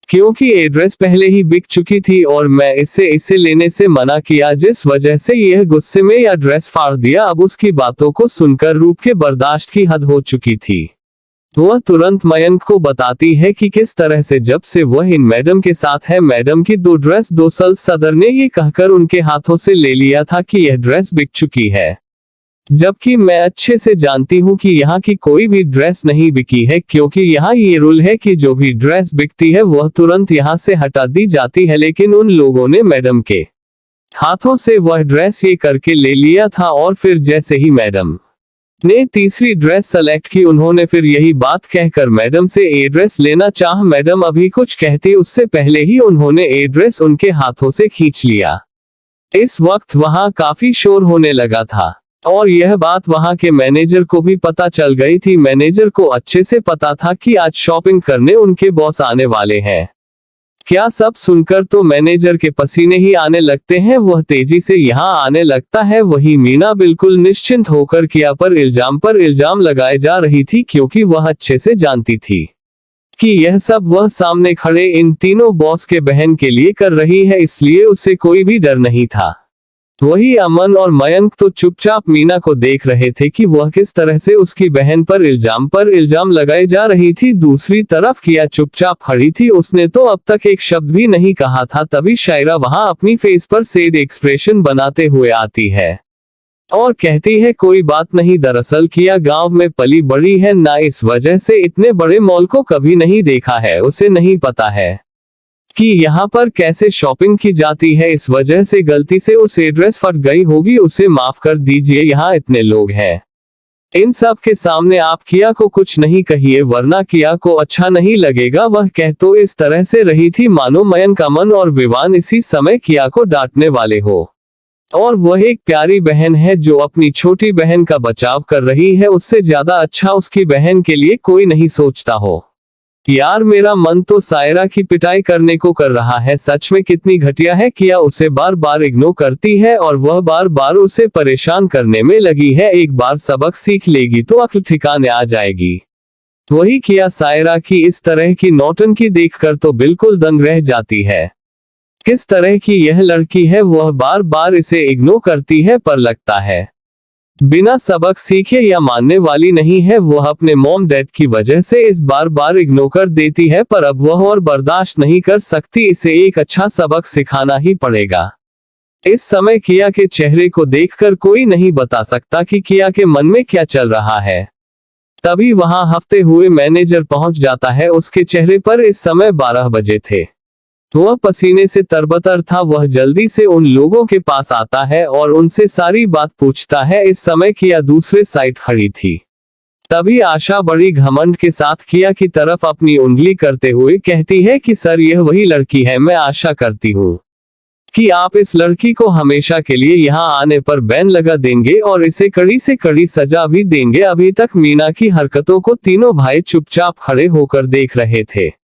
क्योंकि ये ड्रेस पहले ही बिक चुकी थी और मैं इसे लेने से मना किया, जिस वजह से यह गुस्से में यह ड्रेस फाड़ दिया। अब उसकी बातों को सुनकर रूप के बर्दाश्त की हद हो चुकी थी। वह तुरंत मयंक को बताती है कि किस तरह से जब से वह इन मैडम के साथ है, मैडम की 2 ड्रेस दरअसल सदर ने ये कहकर उनके हाथों से ले लिया था कि यह ड्रेस बिक चुकी है, जबकि मैं अच्छे से जानती हूँ कि यहाँ की कोई भी ड्रेस नहीं बिकी है, क्योंकि यहाँ ये रूल है कि जो भी ड्रेस बिकती है वह तुरंत यहाँ से हटा दी जाती है। लेकिन उन लोगों ने मैडम के हाथों से वह ड्रेस ये करके ले लिया था और फिर जैसे ही मैडम ने तीसरी ड्रेस सेलेक्ट की, उन्होंने फिर यही बात कहकर मैडम से ए ड्रेस लेना चाहा। मैडम अभी कुछ कहती उससे पहले ही उन्होंने ए ड्रेस उनके हाथों से खींच लिया। इस वक्त वहां काफी शोर होने लगा था और यह बात वहां के मैनेजर को भी पता चल गई थी। मैनेजर को अच्छे से पता था कि आज शॉपिंग करने उनके बॉस आने वाले हैं। क्या सब सुनकर तो मैनेजर के पसीने ही आने लगते हैं। वह तेजी से यहाँ आने लगता है। वही मीना बिल्कुल निश्चिंत होकर किया पर इल्जाम लगाए जा रही थी, क्योंकि वह अच्छे से जानती थी कि यह सब वह सामने खड़े इन तीनों बॉस के बहन के लिए कर रही है, इसलिए उसे कोई भी डर नहीं था। वही अमन और मयंक तो चुपचाप मीना को देख रहे थे कि वह किस तरह से उसकी बहन पर इल्जाम लगाए जा रही थी। दूसरी तरफ किया चुपचाप खड़ी थी, उसने तो अब तक एक शब्द भी नहीं कहा था। तभी शायरा वहां अपनी फेस पर सैड एक्सप्रेशन बनाते हुए आती है और कहती है कोई बात नहीं, दरअसल किया गांव में पली बड़ी है ना, इस वजह से इतने बड़े मॉल को कभी नहीं देखा है। उसे नहीं पता है कि यहाँ पर कैसे शॉपिंग की जाती है, इस वजह से गलती से उस एड्रेस फट गई होगी। उसे माफ कर दीजिए, यहाँ इतने लोग हैं, इन सब के सामने आप किया को कुछ नहीं कहिए वरना किया को अच्छा नहीं लगेगा। वह कह तो इस तरह से रही थी मानो मयंक, अमन और विवान इसी समय किया को डांटने वाले हो और वह एक प्यारी बहन है जो अपनी छोटी बहन का बचाव कर रही है। उससे ज्यादा अच्छा उसकी बहन के लिए कोई नहीं सोचता हो। यार मेरा मन तो सायरा की पिटाई करने को कर रहा है। सच में कितनी घटिया है। किया उसे बार बार इग्नोर करती है और वह बार बार उसे परेशान करने में लगी है। एक बार सबक सीख लेगी तो अक्ल ठिकाने आ जाएगी। वही किया सायरा की इस तरह की नौटंकी देखकर तो बिल्कुल दंग रह जाती है। किस तरह की यह लड़की है, वह बार बार इसे इग्नोर करती है पर लगता है बिना सबक सीखे या मानने वाली नहीं है। वह अपने मॉम डैड की वजह से इस बार बार इग्नोर कर देती है, पर अब वह और बर्दाश्त नहीं कर सकती। इसे एक अच्छा सबक सिखाना ही पड़ेगा। इस समय किया के चेहरे को देखकर कोई नहीं बता सकता कि किया के मन में क्या चल रहा है। तभी वहां हफ्ते हुए मैनेजर पहुंच जाता है। उसके चेहरे पर इस समय 12 बजे थे। वह पसीने से तरबतर था। वह जल्दी से उन लोगों के पास आता है और उनसे सारी बात पूछता है। इस समय किया दूसरे साइड खड़ी थी। तभी आशा बड़ी घमंड के साथ किया की तरफ अपनी उंगली करते हुए कहती है कि सर, यह वही लड़की है। मैं आशा करती हूँ कि आप इस लड़की को हमेशा के लिए यहाँ आने पर बैन लगा देंगे और इसे कड़ी से कड़ी सजा भी देंगे। अभी तक मीना की हरकतों को तीनों भाई चुपचाप खड़े होकर देख रहे थे।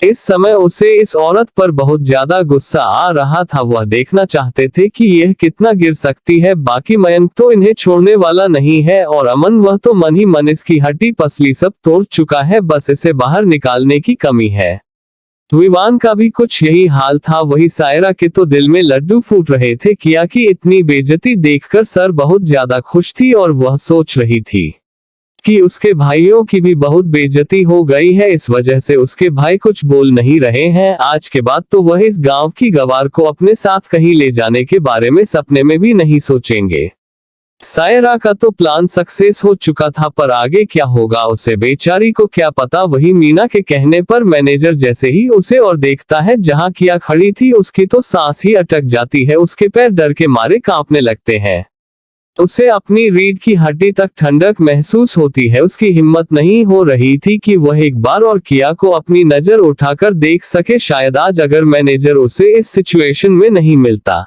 इस समय उसे इस औरत पर बहुत ज्यादा गुस्सा आ रहा था। वह देखना चाहते थे कि यह कितना गिर सकती है। बाकी मयंक तो इन्हें छोड़ने वाला नहीं है और अमन, वह तो मन ही मन इसकी हड्डी पसली सब तोड़ चुका है। बस इसे बाहर निकालने की कमी है। विवान का भी कुछ यही हाल था। वही सायरा के तो दिल में लड्डू फूट रहे थे। किया की इतनी बेइज्जती देखकर सर बहुत ज्यादा खुश थी और वह सोच रही थी कि उसके भाइयों की भी बहुत बेइज्जती हो गई है। इस वजह से उसके भाई कुछ बोल नहीं रहे हैं। आज के बाद तो वह इस गांव की गवार को अपने साथ कहीं ले जाने के बारे में सपने में भी नहीं सोचेंगे। सायरा का तो प्लान सक्सेस हो चुका था, पर आगे क्या होगा उसे बेचारी को क्या पता। वही मीना के कहने पर मैनेजर जैसे ही उसे और देखता है जहां किया खड़ी थी, उसकी तो सांस ही अटक जाती है। उसके पैर डर के मारे कांपने लगते हैं। उसे अपनी रीढ़ की हड्डी तक ठंडक महसूस होती है। उसकी हिम्मत नहीं हो रही थी कि वह एक बार और किया को अपनी नजर उठाकर देख सके। शायद आज अगर मैनेजर उसे इस सिचुएशन में नहीं मिलता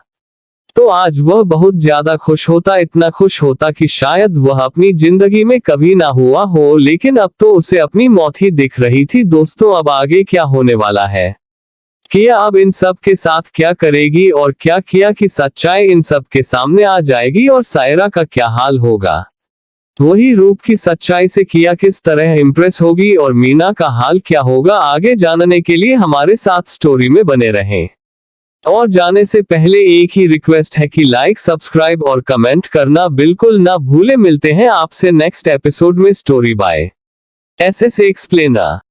तो आज वह बहुत ज्यादा खुश होता। इतना खुश होता कि शायद वह अपनी जिंदगी में कभी ना हुआ हो। लेकिन अब तो उसे अपनी मौत ही दिख रही थी। दोस्तों, अब आगे क्या होने वाला है? किया अब इन सब के साथ क्या करेगी और क्या किया की सच्चाई इन सब के सामने आ जाएगी और सायरा का क्या हाल होगा? वही रूप की सच्चाई से किया किस तरह इम्प्रेस होगी और मीना का हाल क्या होगा? आगे जानने के लिए हमारे साथ स्टोरी में बने रहें। और जाने से पहले एक ही रिक्वेस्ट है कि लाइक, सब्सक्राइब और कमेंट करना बिल्कुल ना भूले। मिलते हैं आपसे नेक्स्ट एपिसोड में। Story by SS explainer.